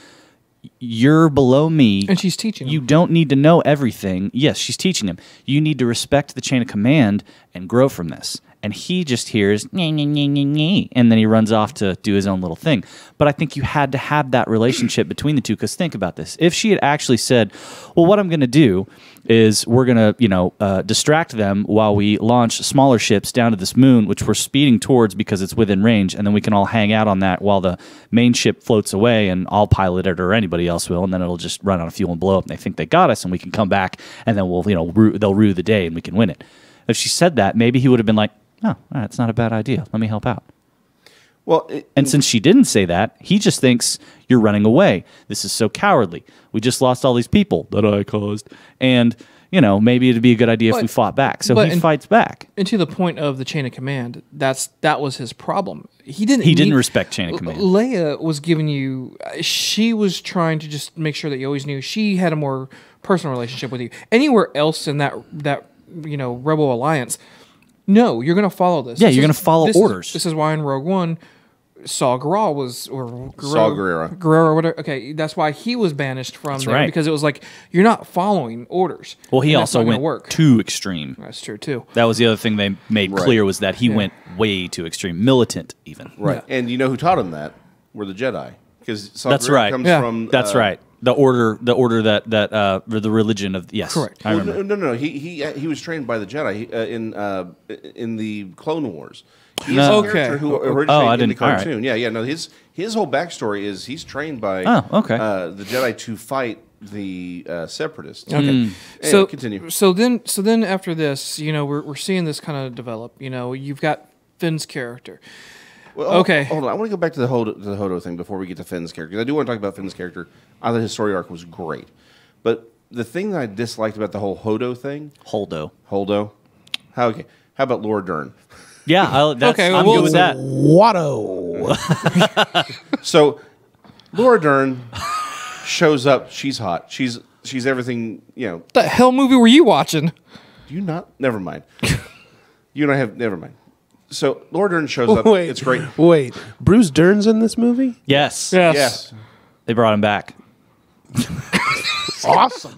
you're below me. And she's teaching You him. don't need to know everything. Yes, she's teaching him. You need to respect the chain of command and grow from this. And he just hears, nee, nee, nee, nee, nee, and then he runs off to do his own little thing. But I think you had to have that relationship between the two, because think about this. If she had actually said, well, what I'm going to do is we're going to, distract them while we launch smaller ships down to this moon, which we're speeding towards because it's within range, and then we can all hang out on that while the main ship floats away, and I'll pilot it or anybody else will, and then it'll just run out of fuel and blow up, and they think they got us, and we can come back, and then we'll, they'll rue the day, and we can win it. If she said that, maybe he would have been like, oh, all right, it's not a bad idea. Let me help out. Well, and since she didn't say that, he just thinks you're running away. This is so cowardly. We just lost all these people that I caused. And, maybe it'd be a good idea if we fought back. So he fights back. And to the point of the chain of command, that was his problem. He didn't respect chain of command. Leia was giving you, she was trying to just make sure that you always knew she had a more personal relationship with you. Anywhere else in that Rebel Alliance, no, you're going to follow this. Yeah, you're going to follow orders. This is why in Rogue One, Saw Gerrera Gerrera, whatever. Okay, that's why he was banished from there, right. because it was like, you're not following orders. Well, he and also went too extreme. That's true too. That was the other thing they made clear, was that he went way too extreme, militant even. Right, and you know who taught him that? Were the Jedi, because that's right. Comes from that's right. The order that the religion of Correct. I remember. No. He was trained by the Jedi in the Clone Wars. He's No. a Okay. character who I originated in the didn't- all right. cartoon. Yeah. No, his whole backstory is he's trained by the Jedi to fight the Separatists. Okay. Anyway, So continue. So then after this, we're seeing this kind of develop. You've got Finn's character. Well, Okay. Hold on. I want to go back to the Hodo thing before we get to Finn's character, because I do want to talk about Finn's character. I thought his story arc was great, but the thing that I disliked about the whole Hodo thing, Holdo, how about Laura Dern? Yeah, I'm good with that. Watto. So Laura Dern shows up. She's hot. She's everything. What the hell movie were you watching? Do you not? Never mind. You and I have. Never mind. So Laura Dern shows up. Wait, It's great. Wait, Bruce Dern's in this movie? Yes. Yes. They brought him back. Awesome.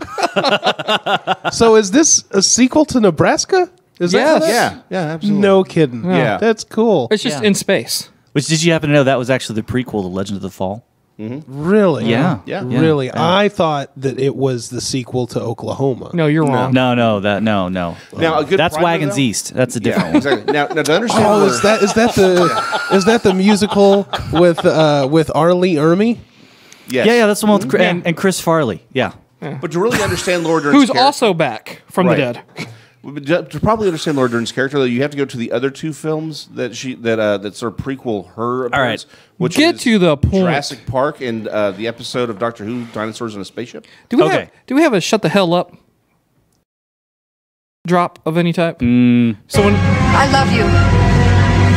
So is this a sequel to Nebraska? Is Yes. that? Yeah. Absolutely. No kidding. Yeah. That's cool. It's just Yeah. in space. Which, did you happen to know that was actually the prequel to Legend of the Fall? Really? Yeah. Really? I thought that it was the sequel to Oklahoma. No, you're wrong. No. Now, a good That's primer, Wagons though? East. That's a different Yeah, one. exactly. Now to understand. Oh, where- is that the musical with Arlie Ermy? Yes. Yeah, that's the one with and Chris Farley. Yeah. But to really understand Laura Dern's Who's character, also back from the Right. dead. To probably understand Laura Dern's character, though, you have to go to the other two films that sort of prequel her appearance. Which Get is to the point. Jurassic Park and the episode of Doctor Who, Dinosaurs in a Spaceship. Do we Okay. have a shut the hell up drop of any type? So when I love you.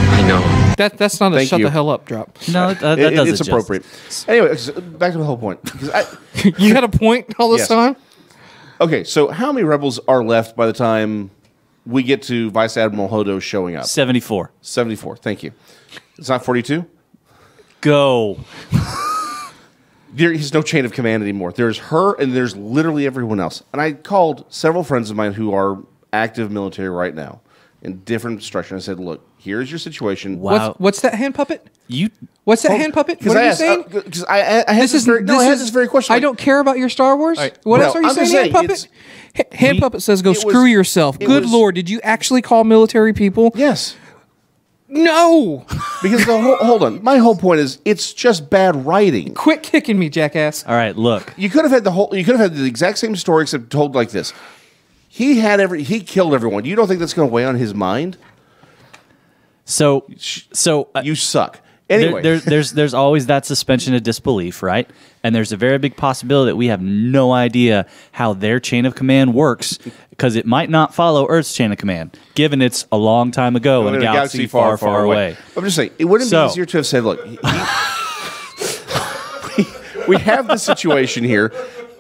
I know. that's not a Thank shut you. the hell up drop. No, that does It's it appropriate. Anyway, back to the whole point. Because You had a point all this Yes. time? okay, so how many rebels are left by the time we get to Vice Admiral Hodo showing up? 74. 74. Thank you. It's not 42? Go. There's no chain of command anymore. There's her and there's literally everyone else. And I called several friends of mine who are active military right now in different structure. And I said, look, here's your situation. Wow. What's that hand puppet? You What's that hand puppet? What are you saying? Because I had this very question. I don't care about your Star Wars. right. What No, else are you I'm just saying, hand saying, puppet? Hand puppet says, "Go it screw was- yourself." it Good was- Lord, did you actually call military people? Yes. No. Because hold on. My whole point is it's just bad writing. Quit kicking me, jackass. All right, look. You could have had the exact same story except told like this. He killed everyone. You don't think that's going to weigh on his mind? So You suck. Anyway, there's always that suspension of disbelief, right? And there's a very big possibility that we have no idea how their chain of command works because it might not follow Earth's chain of command, given it's a long time ago in a galaxy far, far away. I'm just saying, it wouldn't be easier to have said, look, we have the situation here.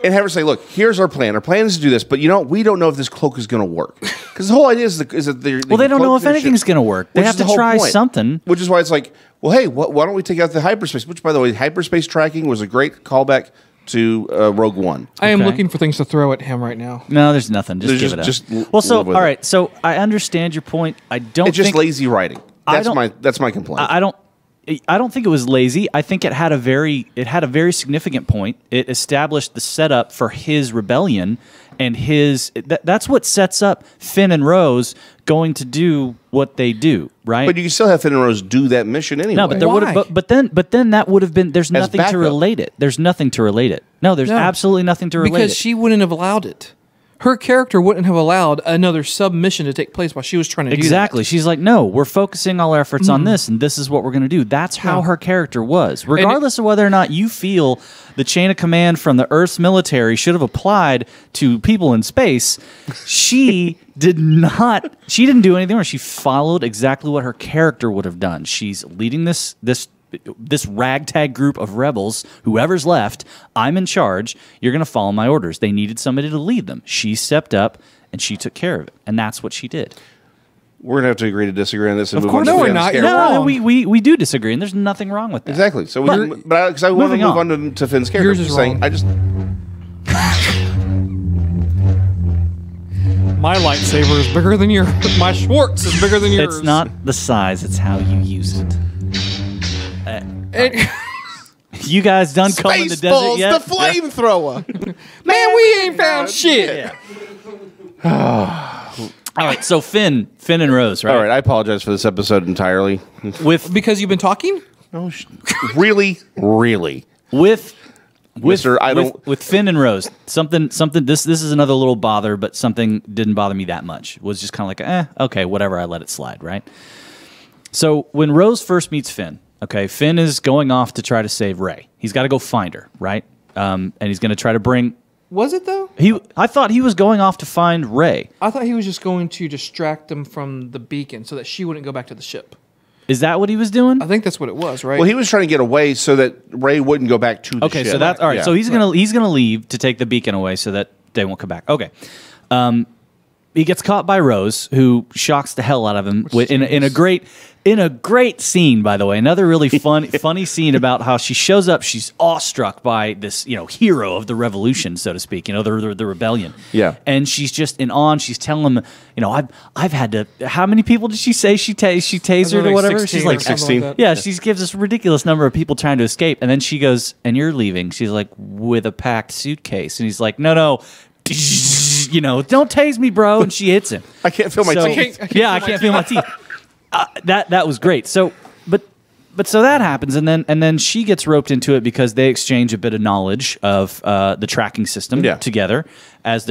and have her say, "Look, here's our plan. Our plan is to do this, but we don't know if this cloak is going to work because the whole idea is that they they don't know if anything's going to work. They have to try something. Which is why it's like, well, hey, why don't we take out the hyperspace? Which, by the way, hyperspace tracking was a great callback to Rogue One. I am looking for things to throw at him right now. No, there's nothing. Just give it up. Well, so all right. So I understand your point. I don't. It's just lazy writing. That's my complaint. I don't think it was lazy. I think it had a very significant point. It established the setup for his rebellion and that's what sets up Finn and Rose going to do what they do, right? But you can still have Finn and Rose do that mission anyway. No, but there would have but then that would have been there's nothing to relate it. There's nothing to relate it. No, there's absolutely nothing to relate it. Because she wouldn't have allowed it. Her character wouldn't have allowed another submission to take place while she was trying to do that. Exactly. She's like, no, we're focusing all our efforts on this, and this is what we're going to do. That's how her character was. Regardless of whether or not you feel the chain of command from the Earth's military should have applied to people in space, she did not. She didn't do anything wrong. She followed exactly what her character would have done. She's leading this ragtag group of rebels, whoever's left, I'm in charge, you're going to follow my orders. They needed somebody to lead them. She stepped up, and she took care of it, and that's what she did. We're going to have to agree to disagree on this. And of course, no, we're not. No, we do disagree, and there's nothing wrong with that. Exactly. So, because I want to move on to Finn's character. Yours is wrong. My lightsaber is bigger than yours. My Schwartz is bigger than yours. It's not the size, it's how you use it. You guys done combing the desert yet? The flamethrower. Man, we ain't found shit. All right, so Finn and Rose, right? All right, I apologize for this episode entirely. Because you've been talking? No, really. With With Finn and Rose, something. This is another little bother, but something didn't bother me that much. It was just kind of like, okay, whatever. I let it slide, right? So when Rose first meets Finn, okay, Finn is going off to try to save Rey. He's got to go find her, right? And he's going to try to bring. Was it though? I thought he was going off to find Rey. I thought he was just going to distract them from the beacon so that she wouldn't go back to the ship. Is that what he was doing? I think that's what it was, right? Well, he was trying to get away so that Rey wouldn't go back to the ship. Okay, so that's all right. Yeah. So he's gonna leave to take the beacon away so that they won't come back. Okay. He gets caught by Rose, who shocks the hell out of him in a great scene, by the way. Another really funny scene about how she shows up. She's awestruck by this, hero of the revolution, so to speak. The rebellion. Yeah. And she's just in awe. And she's telling him, I've had to. How many people did she say she tasered or whatever? She's like 16. Yeah, she gives this ridiculous number of people trying to escape, and then she goes, "And you're leaving?" She's like, "With a packed suitcase," and he's like, "No." Don't tase me, bro. And she hits him. I can't feel my teeth. I can't feel my teeth. That was great. So, but so that happens, and then she gets roped into it because they exchange a bit of knowledge of the tracking system together as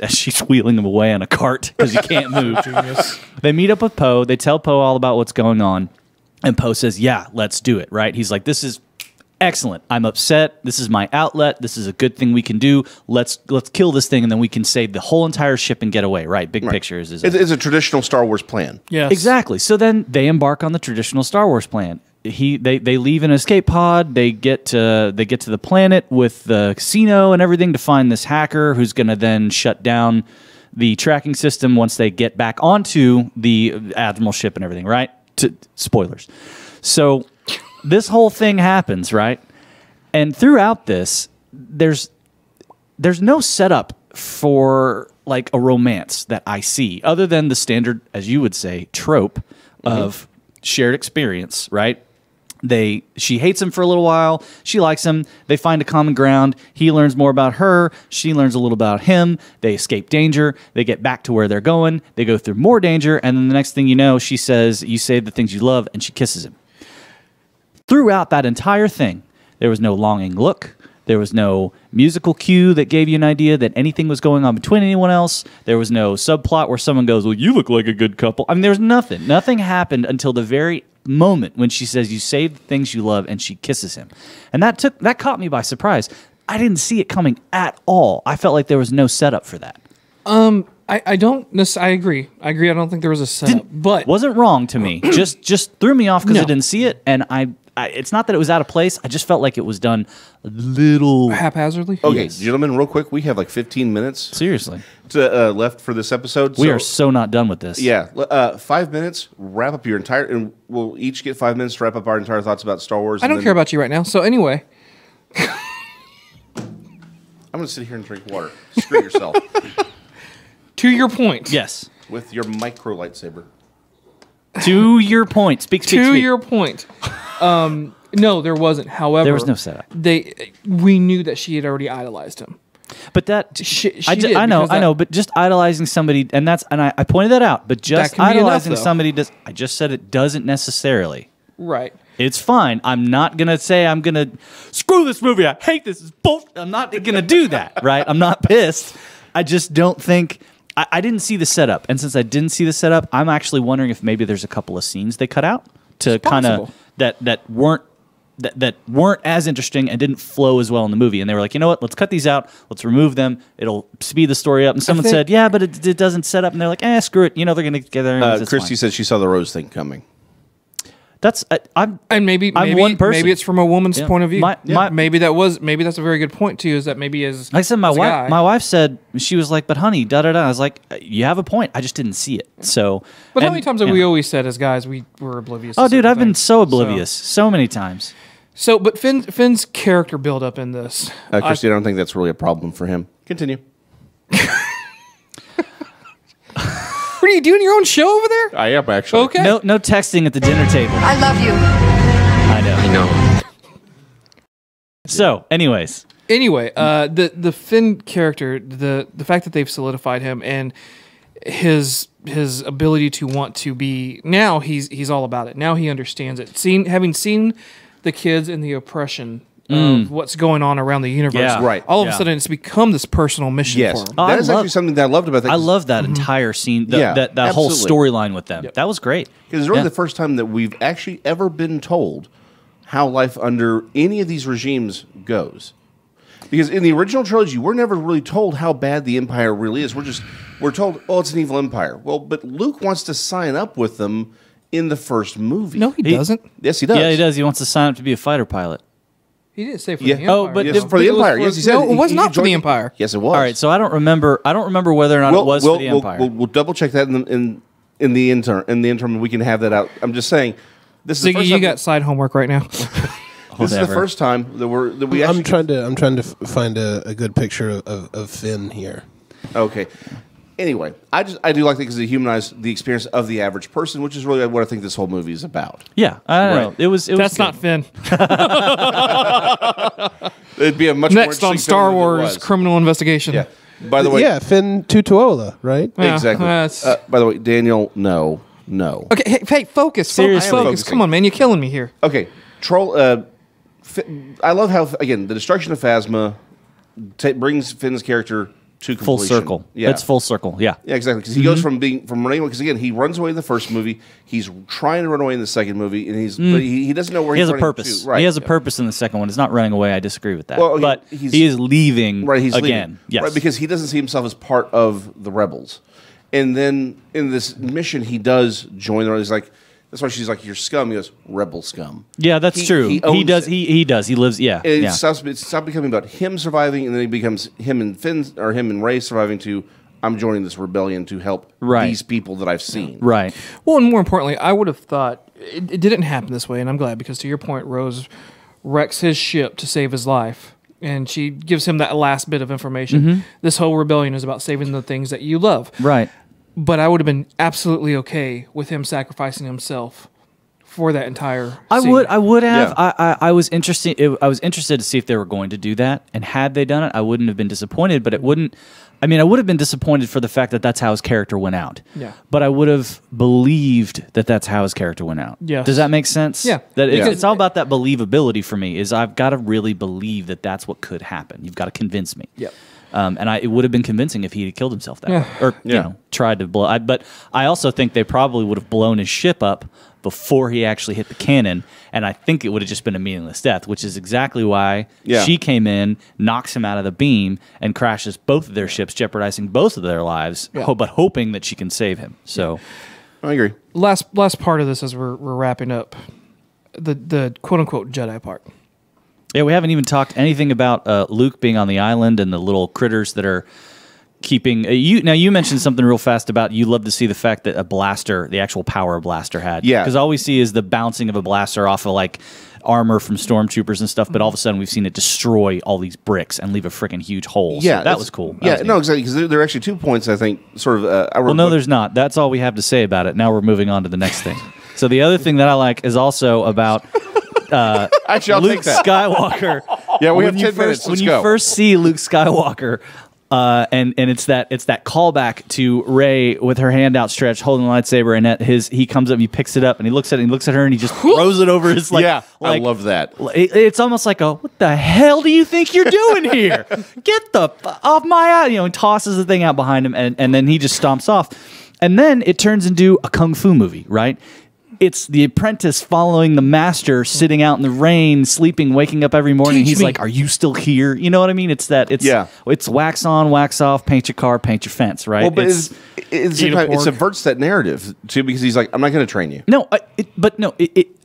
she's wheeling him away on a cart because he can't move. They meet up with Poe. They tell Poe all about what's going on, and Poe says, "Yeah, let's do it." Right? He's like, "This is excellent. I'm upset. This is my outlet. This is a good thing we can do. Let's kill this thing, and then we can save the whole entire ship and get away." Right? Big picture is it's a traditional Star Wars plan. Yes. Exactly. So then they embark on the traditional Star Wars plan. They leave an escape pod. They get to the planet with the casino and everything to find this hacker who's going to then shut down the tracking system once they get back onto the Admiral ship and everything. Right? Spoilers. So this whole thing happens, right? And throughout this, there's no setup for like a romance that I see, other than the standard, as you would say, trope of shared experience, right? She hates him for a little while. She likes him. They find a common ground. He learns more about her. She learns a little about him. They escape danger. They get back to where they're going. They go through more danger. And then the next thing you know, she says, "You say the things you love," and she kisses him. Throughout that entire thing, there was no longing look. There was no musical cue that gave you an idea that anything was going on between anyone else. There was no subplot where someone goes, "Well, you look like a good couple." I mean, there's nothing. Nothing happened until the very moment when she says, "You say the things you love," and she kisses him. And that caught me by surprise. I didn't see it coming at all. I felt like there was no setup for that. I don't necessarily. I agree. I don't think there was a setup, but wasn't wrong to me. just threw me off because I didn't see it, and it's not that it was out of place. I just felt like it was done a little haphazardly. Okay, gentlemen, real quick, we have like 15 minutes seriously left for this episode. We are so not done with this. Yeah, 5 minutes. Wrap up your entire, and we'll each get 5 minutes to wrap up our entire thoughts about Star Wars. I don't care about you right now. So anyway, I'm going to sit here and drink water. Screw yourself. to your point. Yes. With your micro lightsaber. To your point. Speak. To your point. No, there wasn't. However, there was no setup. We knew that she had already idolized him. But that I know. But just idolizing somebody, and I pointed that out. But just idolizing somebody does. I just said it doesn't necessarily. Right. It's fine. I'm not gonna say I'm gonna screw this movie. I hate this. It's bullshit. I'm not gonna do that. Right. I'm not pissed. I just don't think. I didn't see the setup, and since I didn't see the setup, I'm actually wondering if maybe there's a couple of scenes they cut out to kind of that weren't as interesting and didn't flow as well in the movie. And they were like, you know what? Let's cut these out. Let's remove them. It'll speed the story up. And someone said, yeah, but it doesn't set up. And they're like, screw it. You know, they're going to get together. Christy said she saw the Rose thing coming. That's I'm one person. Maybe it's from a woman's point of view. Maybe that's a very good point too. Is that maybe as like I said, my wife said, she was like, but honey, da da da. I was like, you have a point. I just didn't see it. So, but how many times have we always said as guys we were oblivious? Oh, dude, I've been so oblivious so many times. So, but Finn's character build up in this, Christy, I don't think that's really a problem for him. Continue. What are you doing your own show over there? I am actually. Okay. No texting at the dinner table. I love you. I know. So, anyways. Anyway, the Finn character, the fact that they've solidified him and his ability to want to be, now he's all about it. Now he understands it. Having seen the kids and the oppression of what's going on around the universe, right? All of a sudden, it's become this personal mission for him. That is actually something that I loved about that. I love that entire scene, that whole storyline with them. Yep. That was great. Because it's really the first time that we've actually ever been told how life under any of these regimes goes. Because in the original trilogy, we're never really told how bad the Empire really is. We're told, oh, it's an evil empire. Well, but Luke wants to sign up with them in the first movie. No, he doesn't. Yes, he does. Yeah, he does. He wants to sign up to be a fighter pilot. He did say for the Empire. Oh, but for the Empire. Yes, he said. No, it was not for the Empire. Yes, it was. All right, so I don't remember whether or not it was for the Empire. We'll double check that in the interim. We can have that out. I'm just saying. This is the first you got side homework right now. This is the first time that we actually. I'm trying to find a good picture of Finn here. Okay. Anyway, I do like that because it humanized the experience of the average person, which is really what I think this whole movie is about. Yeah, I don't know. It was. That's not Finn. It'd be a much next more on Star Wars Criminal Investigation. Yeah. By the way, Finn Tutuola, right? Yeah, exactly. By the way, Daniel, no. Okay, hey, focus. Seriously. Focus. Come on, man, you're killing me here. Okay, Troll. I love how again the destruction of Phasma brings Finn's character to completion. Full circle. Yeah, it's full circle. Yeah, exactly. Because he goes from running away. Because again, he runs away in the first movie. He's trying to run away in the second movie, and but he doesn't know where he has a running purpose. to. Right. He has a purpose in the second one. It's not running away. I disagree with that. Well, but he is leaving. Right, he's again. leaving. Yes, right, because he doesn't see himself as part of the rebels. And then in this mission, he does join the rebels. He's like, that's why she's like, "You're scum." He goes, "Rebel scum." Yeah, that's true. He does. He does. He lives. Yeah. It stops becoming about him surviving, and then it becomes him and Rey surviving to, I'm joining this rebellion to help these people that I've seen. Right. Well, and more importantly, I would have thought it didn't happen this way, and I'm glad because to your point, Rose wrecks his ship to save his life, and she gives him that last bit of information. This whole rebellion is about saving the things that you love. Right. But I would have been absolutely okay with him sacrificing himself for that entire scene. I would have. Yeah. I was interested. I was interested to see if they were going to do that, and had they done it, I wouldn't have been disappointed. But it wouldn't. I mean, I would have been disappointed for the fact that that's how his character went out. Yeah. But I would have believed that that's how his character went out. Yes. Does that make sense? Yeah. That it's all about that believability for me. Is I've got to really believe that that's what could happen. You've got to convince me. Yeah. And it would have been convincing if he had killed himself that way, or you know, tried to blow. But I also think they probably would have blown his ship up before he actually hit the cannon, and I think it would have just been a meaningless death, which is exactly why she came in, knocks him out of the beam, and crashes both of their ships, jeopardizing both of their lives, but hoping that she can save him. So, I agree. Last part of this as we're wrapping up. the quote unquote Jedi part. Yeah, we haven't even talked anything about Luke being on the island and the little critters that are keeping you. Now you mentioned something real fast about you love to see the fact that a blaster, the actual power a blaster had. Yeah, because all we see is the bouncing of a blaster off of like armor from stormtroopers and stuff, but all of a sudden we've seen it destroy all these bricks and leave a freaking huge hole. Yeah, so that was cool. Yeah, no, exactly, because there are actually 2 points, I think, sort of... well, no, there's not. That's all we have to say about it. Now we're moving on to the next thing. So the other thing that I like is also about actually, I'll Luke take that. Skywalker. Yeah, we When have 10 you minutes. first- Let's When go. you first see Luke Skywalker, and it's that callback to Rey with her hand outstretched, holding the lightsaber, and he comes up, and he picks it up, and he looks at her, and he just throws it over his I love that. It's almost like what the hell do you think you're doing here? Get off my eye, and tosses the thing out behind him, and then he just stomps off, and then it turns into a kung fu movie, right? It's the apprentice following the master, sitting out in the rain, sleeping, waking up every morning. Teach He's me. like, "Are you still here?" You know what I mean? It's wax on, wax off, paint your car, paint your fence, right? Well, but It's- it subverts that narrative, too, because he's like, I'm not going to train you. No,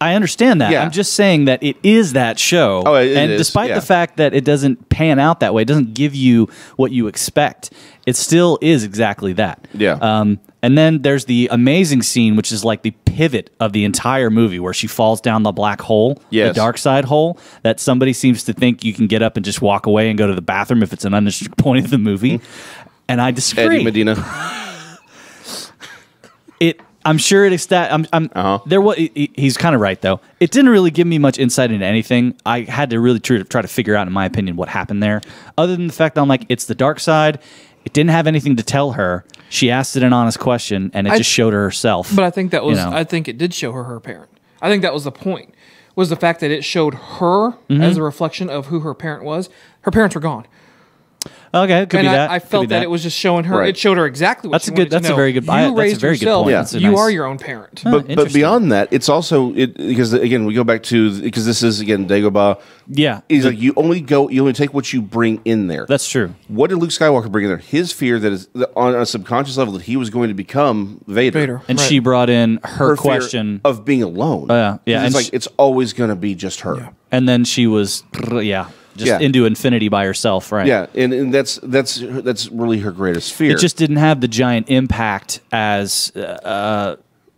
I understand that. Yeah. I'm just saying that it is that show. Oh, it and is, despite yeah. the fact that it doesn't pan out that way, it doesn't give you what you expect, it still is exactly that. Yeah. And then there's the amazing scene, which is like the pivot of the entire movie, where she falls down the black hole, Yes. the dark side hole, that somebody seems to think you can get up and just walk away and go to the bathroom if it's an unrestricted point of the movie. And I disagree. Eddie Medina. I'm sure it is that. There was. He's kind of right though. It didn't really give me much insight into anything. I had to really try to figure out, in my opinion, what happened there. Other than the fact that I'm like, it's the dark side. It didn't have anything to tell her. She asked it an honest question, and it just showed her herself. But I think that was. You know. I think it did show her parent. I think that was the point. Was the fact that it showed her as a reflection of who her parent was. Her parents were gone. Okay, it could And be that. I Could be felt that it was just showing her. Right. It showed her exactly what That's she a good- wanted to that's a know. very good- You that's a raised very good yourself. point. Yeah. That's a You nice- are your own parent. But interesting. beyond that, it's also because again we go back to because this is again Dagobah. Yeah. He's like you only take what you bring in there. That's true. What did Luke Skywalker bring in there? His fear that is on a subconscious level that he was going to become Vader. And Right. she brought in her Her fear question, of being alone. yeah. It's And like it's always going to be just her. and then she was, just into infinity by herself, right? Yeah, and that's really her greatest fear. It just didn't have the giant impact as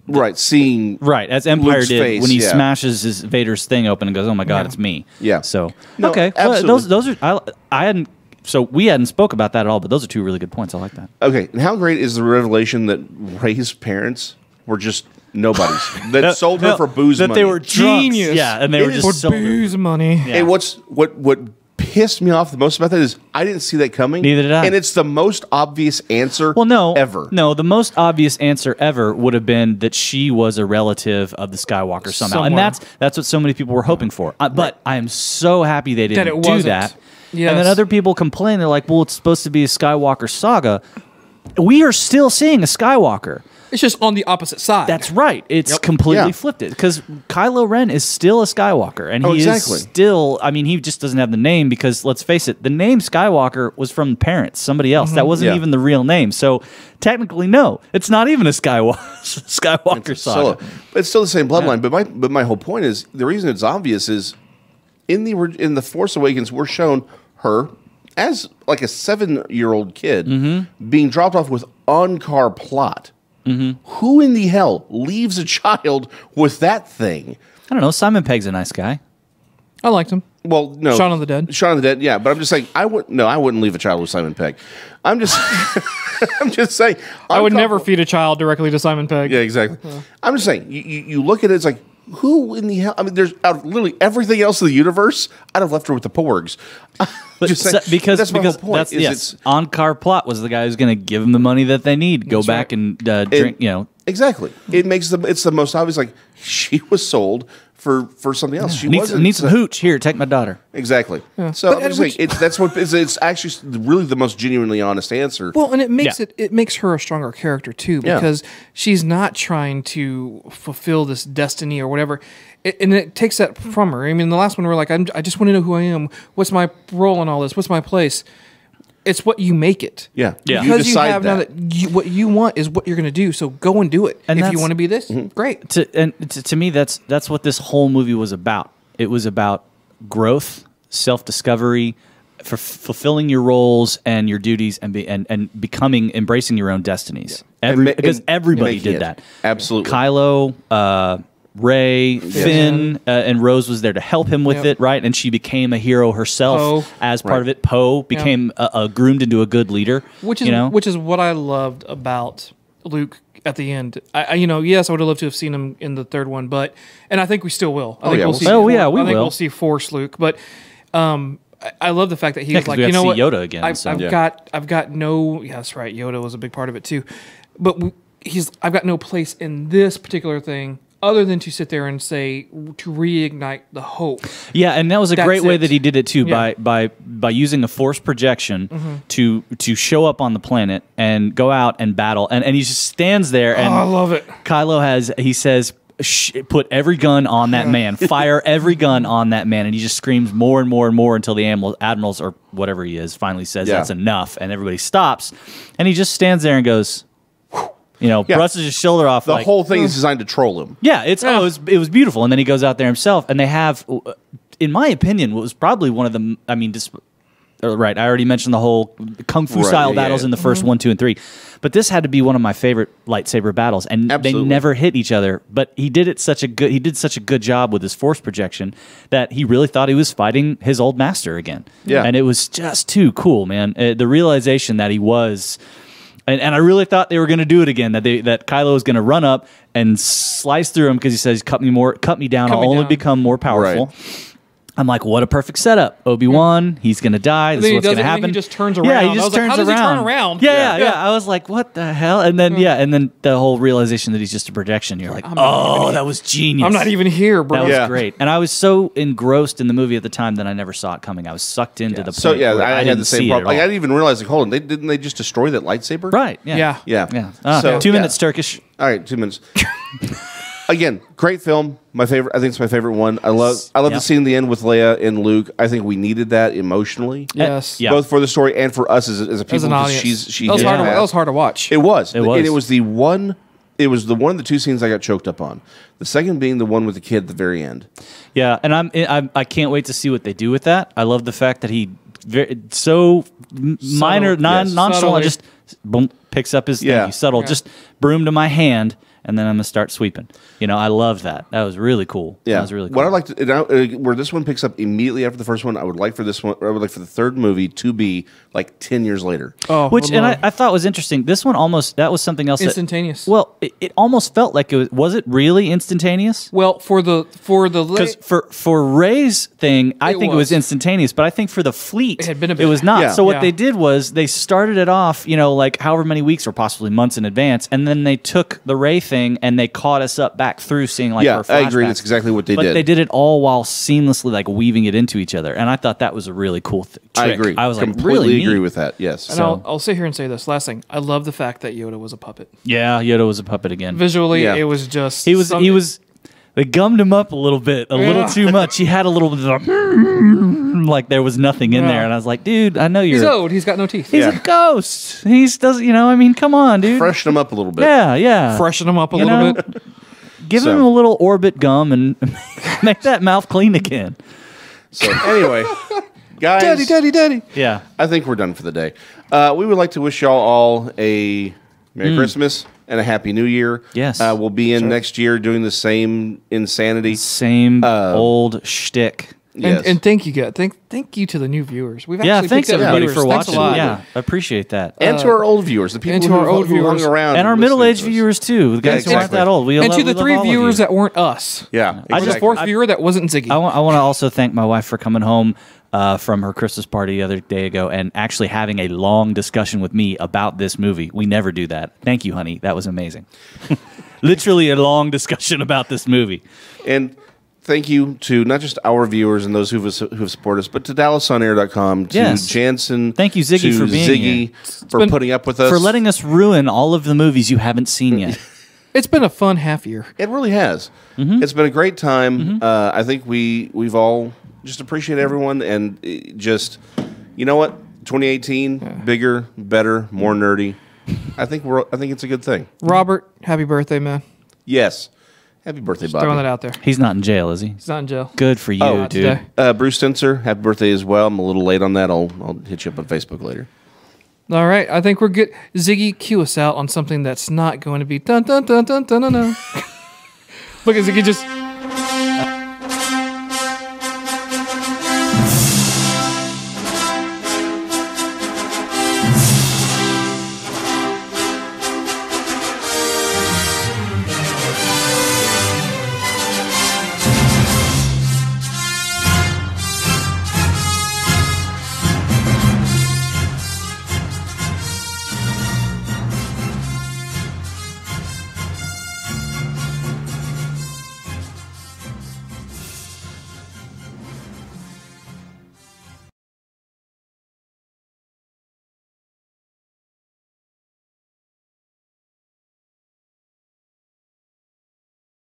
right seeing as Empire Luke's did face, when he yeah. smashes his Vader's thing open and goes, "Oh my God, it's me." Yeah. So No, okay, well, absolutely. those are I hadn't. So we hadn't spoke about that at all, but those are two really good points. I like that. Okay, and how great is the revelation that Rey's parents were just nobodies that sold her for booze that money? they were drunks. Genius. Yeah, and they were It just For sold her. booze money. Yeah. And what pissed me off the most about that is I didn't see that coming. Neither did I. And it's the most obvious answer. Well, no, ever. No, the most obvious answer ever would have been that she was a relative of the Skywalker somehow, and Somewhere. that's what so many people were hoping for. But I am so happy they didn't it do wasn't. that. Yes. And then other people complain. They're like, "Well, it's supposed to be a Skywalker saga." We are still seeing a Skywalker. It's just on the opposite side. That's right. It's completely Yeah. flipped it because Kylo Ren is still a Skywalker, and he exactly. is still. I mean, he just doesn't have the name because let's face it, the name Skywalker was from parents, somebody else. That wasn't Yeah. even the real name. So technically, no, it's not even a Skywalker saga. It's still the same bloodline. But my whole point is the reason it's obvious is in the Force Awakens we're shown her as like a 7-year-old kid being dropped off with on-car plot. Who in the hell leaves a child with that thing? I don't know. Simon Pegg's a nice guy. I liked him. Well, no, Shaun of the Dead. Shaun of the Dead, yeah. But I'm just saying, I wouldn't leave a child with Simon Pegg. I'm just, I'm just saying, I would on-car never feed a child directly to Simon Pegg. Yeah, exactly. I'm just saying, you look at it, it's like, who in the hell? I mean, there's out of literally everything else in the universe, I'd have left her with the Porgs. But Just saying, because that's my whole point. that's, is yes, it's on-car plot was the guy who's going to give them the money that they need, go back and drink. You know, exactly. It makes it's the most obvious. Like she was sold for something else. She wasn't. need some hooch. Here, take my daughter. Exactly. So But I'm just saying, that's what it's actually really the most genuinely honest answer. Well, and it makes her a stronger character too, Yeah. because she's not trying to fulfill this destiny or whatever, and it takes that from her. I mean, the last one we're like, I just want to know who I am. What's my role in all this? What's my place? It's what you make it. Yeah. Yeah. You Because you, decide have now that. that what you want is what you're going to do. So go and do it. And if you that's- want to be this, great. To me, that's what this whole movie was about. It was about growth, self-discovery, for fulfilling your roles and your duties, and embracing your own destinies. Because everybody making did it. that. Absolutely. Kylo, Rey, Finn, and Rose was there to help him with it, right? And she became a hero herself Poe. as part of it. Poe became groomed into a good leader. Which is what I loved about Luke at the end. Yes, I would have loved to have seen him in the third one, and I think we still will. I think we'll see. see. We I think will. we'll see Force Luke, but I love the fact that he was 'cause like, we got you know to what, see Yoda again, I've got no. Yeah, that's right. Yoda was a big part of it too, but I've got no place in this particular thing other than to sit there and say to reignite the hope. Yeah, and that was a That's great way it. that he did it too, Yeah. by using a force projection to show up on the planet and go out and battle, and he just stands there and I love it. Kylo he says, put every gun on that man, fire every gun on that man, and he just screams more and more and more until the admirals or whatever he is finally says that's enough, and everybody stops, and he just stands there and goes, brushes his shoulder off. The whole thing is designed to troll him. Yeah, it was beautiful, and then he goes out there himself, and they have, in my opinion, what was probably one of the, right, I already mentioned the whole kung fu style battles in the first 1, 2, and 3, but this had to be one of my favorite lightsaber battles, and they never hit each other. But he did such a good job with his force projection that he really thought he was fighting his old master again. Yeah, and it was just too cool, man. The realization that he was. And I really thought they were going to do it again. That Kylo was going to run up and slice through him because he says, "Cut me down. I'll only become more powerful." Right. I'm like, what a perfect setup. Obi-Wan, he's going to die. This is what's going to happen. He just turns around. Yeah, he I just was like, turns how does around. he turn around? Yeah. I was like, what the hell? And then and then the whole realization that he's just a projection. You're like, that was genius. I'm not even here, bro. That was great. And I was so engrossed in the movie at the time that I never saw it coming. I was sucked into the point. So yeah, where I had didn't the same see it problem. at Like, I all. didn't even realize. Like, hold on, didn't they just destroy that lightsaber? Right. Yeah. Yeah. So 2 minutes Turkish. All right, 2 minutes. Again, great film. My favorite. I think it's my favorite one. I love the scene in the end with Leia and Luke. I think we needed that emotionally. Yes. Yeah. Both for the story and for us as a people. As an 'cause audience. She that was hit hard. that. That was hard to watch. It was. It was. And it was the one. It was the one of the two scenes I got choked up on. The second being the one with the kid at the very end. Yeah, and I can't wait to see what they do with that. I love the fact that he minor, nonchalant, Subtly. just boom, picks up his Yeah. thing, subtle, just broom to my hand, and then I'm gonna start sweeping. I love that. That was really cool. Yeah, that was really cool. What I like to where this one picks up immediately after the first one. I would like for this one. I would like for the third movie to be like 10 years later. Oh, Which, would and love. I thought was interesting. This one that was something else. Instantaneous. It almost felt like it was it really instantaneous? Well, for the Because for Rey's thing, I think it was was. instantaneous, but I think for the fleet, It had been a bit. it was not. Yeah. So what Yeah. they did was they started it off, like however many weeks or possibly months in advance, and then they took the Rey thing and they caught us up back through seeing like Yeah, her I agree. flashbacks. That's exactly what they But did. they did it all while seamlessly like weaving it into each other, and I thought that was a really cool trick. I agree. I was like, completely really agree neat. with that. Yes. And I'll sit here and say this last thing. I love the fact that Yoda was a puppet. Yeah, Yoda was a puppet again. Visually, Yeah. it was just He was. They gummed him up a little bit, a little too much. He had a little bit of like there was nothing in there, and I was like, dude, I know you're. He's old. He's got no teeth. He's a ghost. He's doesn't. Come on, dude. Freshen them up a little bit. Yeah. Freshen him up a You little know, bit. Give So- him a little orbit gum and make that mouth clean again. So anyway, guys, Daddy. Yeah. I think we're done for the day. We would like to wish y'all all a Merry Christmas and a Happy New Year. Yes. We'll be in next year doing the same insanity. Same old shtick. Yes. And thank you, guys. Thank you to the new viewers. We've Yeah, actually thanks picked up everybody viewers. for Thanks watching. a lot. Yeah, I appreciate that. And to our old viewers, the people And to who, our old who hung viewers. around. And our listening middle-aged to us. viewers too. The guys who aren't exactly. that old. And to the love three all of viewers you. that weren't us. Yeah, Or the exactly. fourth viewer that wasn't Ziggy. I want to also thank my wife for coming home from her Christmas party the other day ago and actually having a long discussion with me about this movie. We never do that. Thank you, honey. That was amazing. Literally a long discussion about this movie. And thank you to not just our viewers and those who've supported us, but to DallasOnAir.com, to Yes. Jansen. Thank you, Ziggy, to for being Ziggy for been- putting up with us. For letting us ruin all of the movies you haven't seen yet. It's been a fun half year. It really has. Mm-hmm. It's been a great time. I think we've all just appreciate everyone and just, you know what? 2018, bigger, better, more nerdy. I think it's a good thing. Robert, happy birthday, man. Yes. Happy birthday, Bobby. Throwing that out there. He's not in jail, is he? He's not in jail. Good for you, Not dude. today. Bruce Stenser, happy birthday as well. I'm a little late on that. I'll hit you up on Facebook later. All right, I think we're good. Ziggy, cue us out on something that's not going to be dun dun dun dun dun dun. Dun. Look at Ziggy just.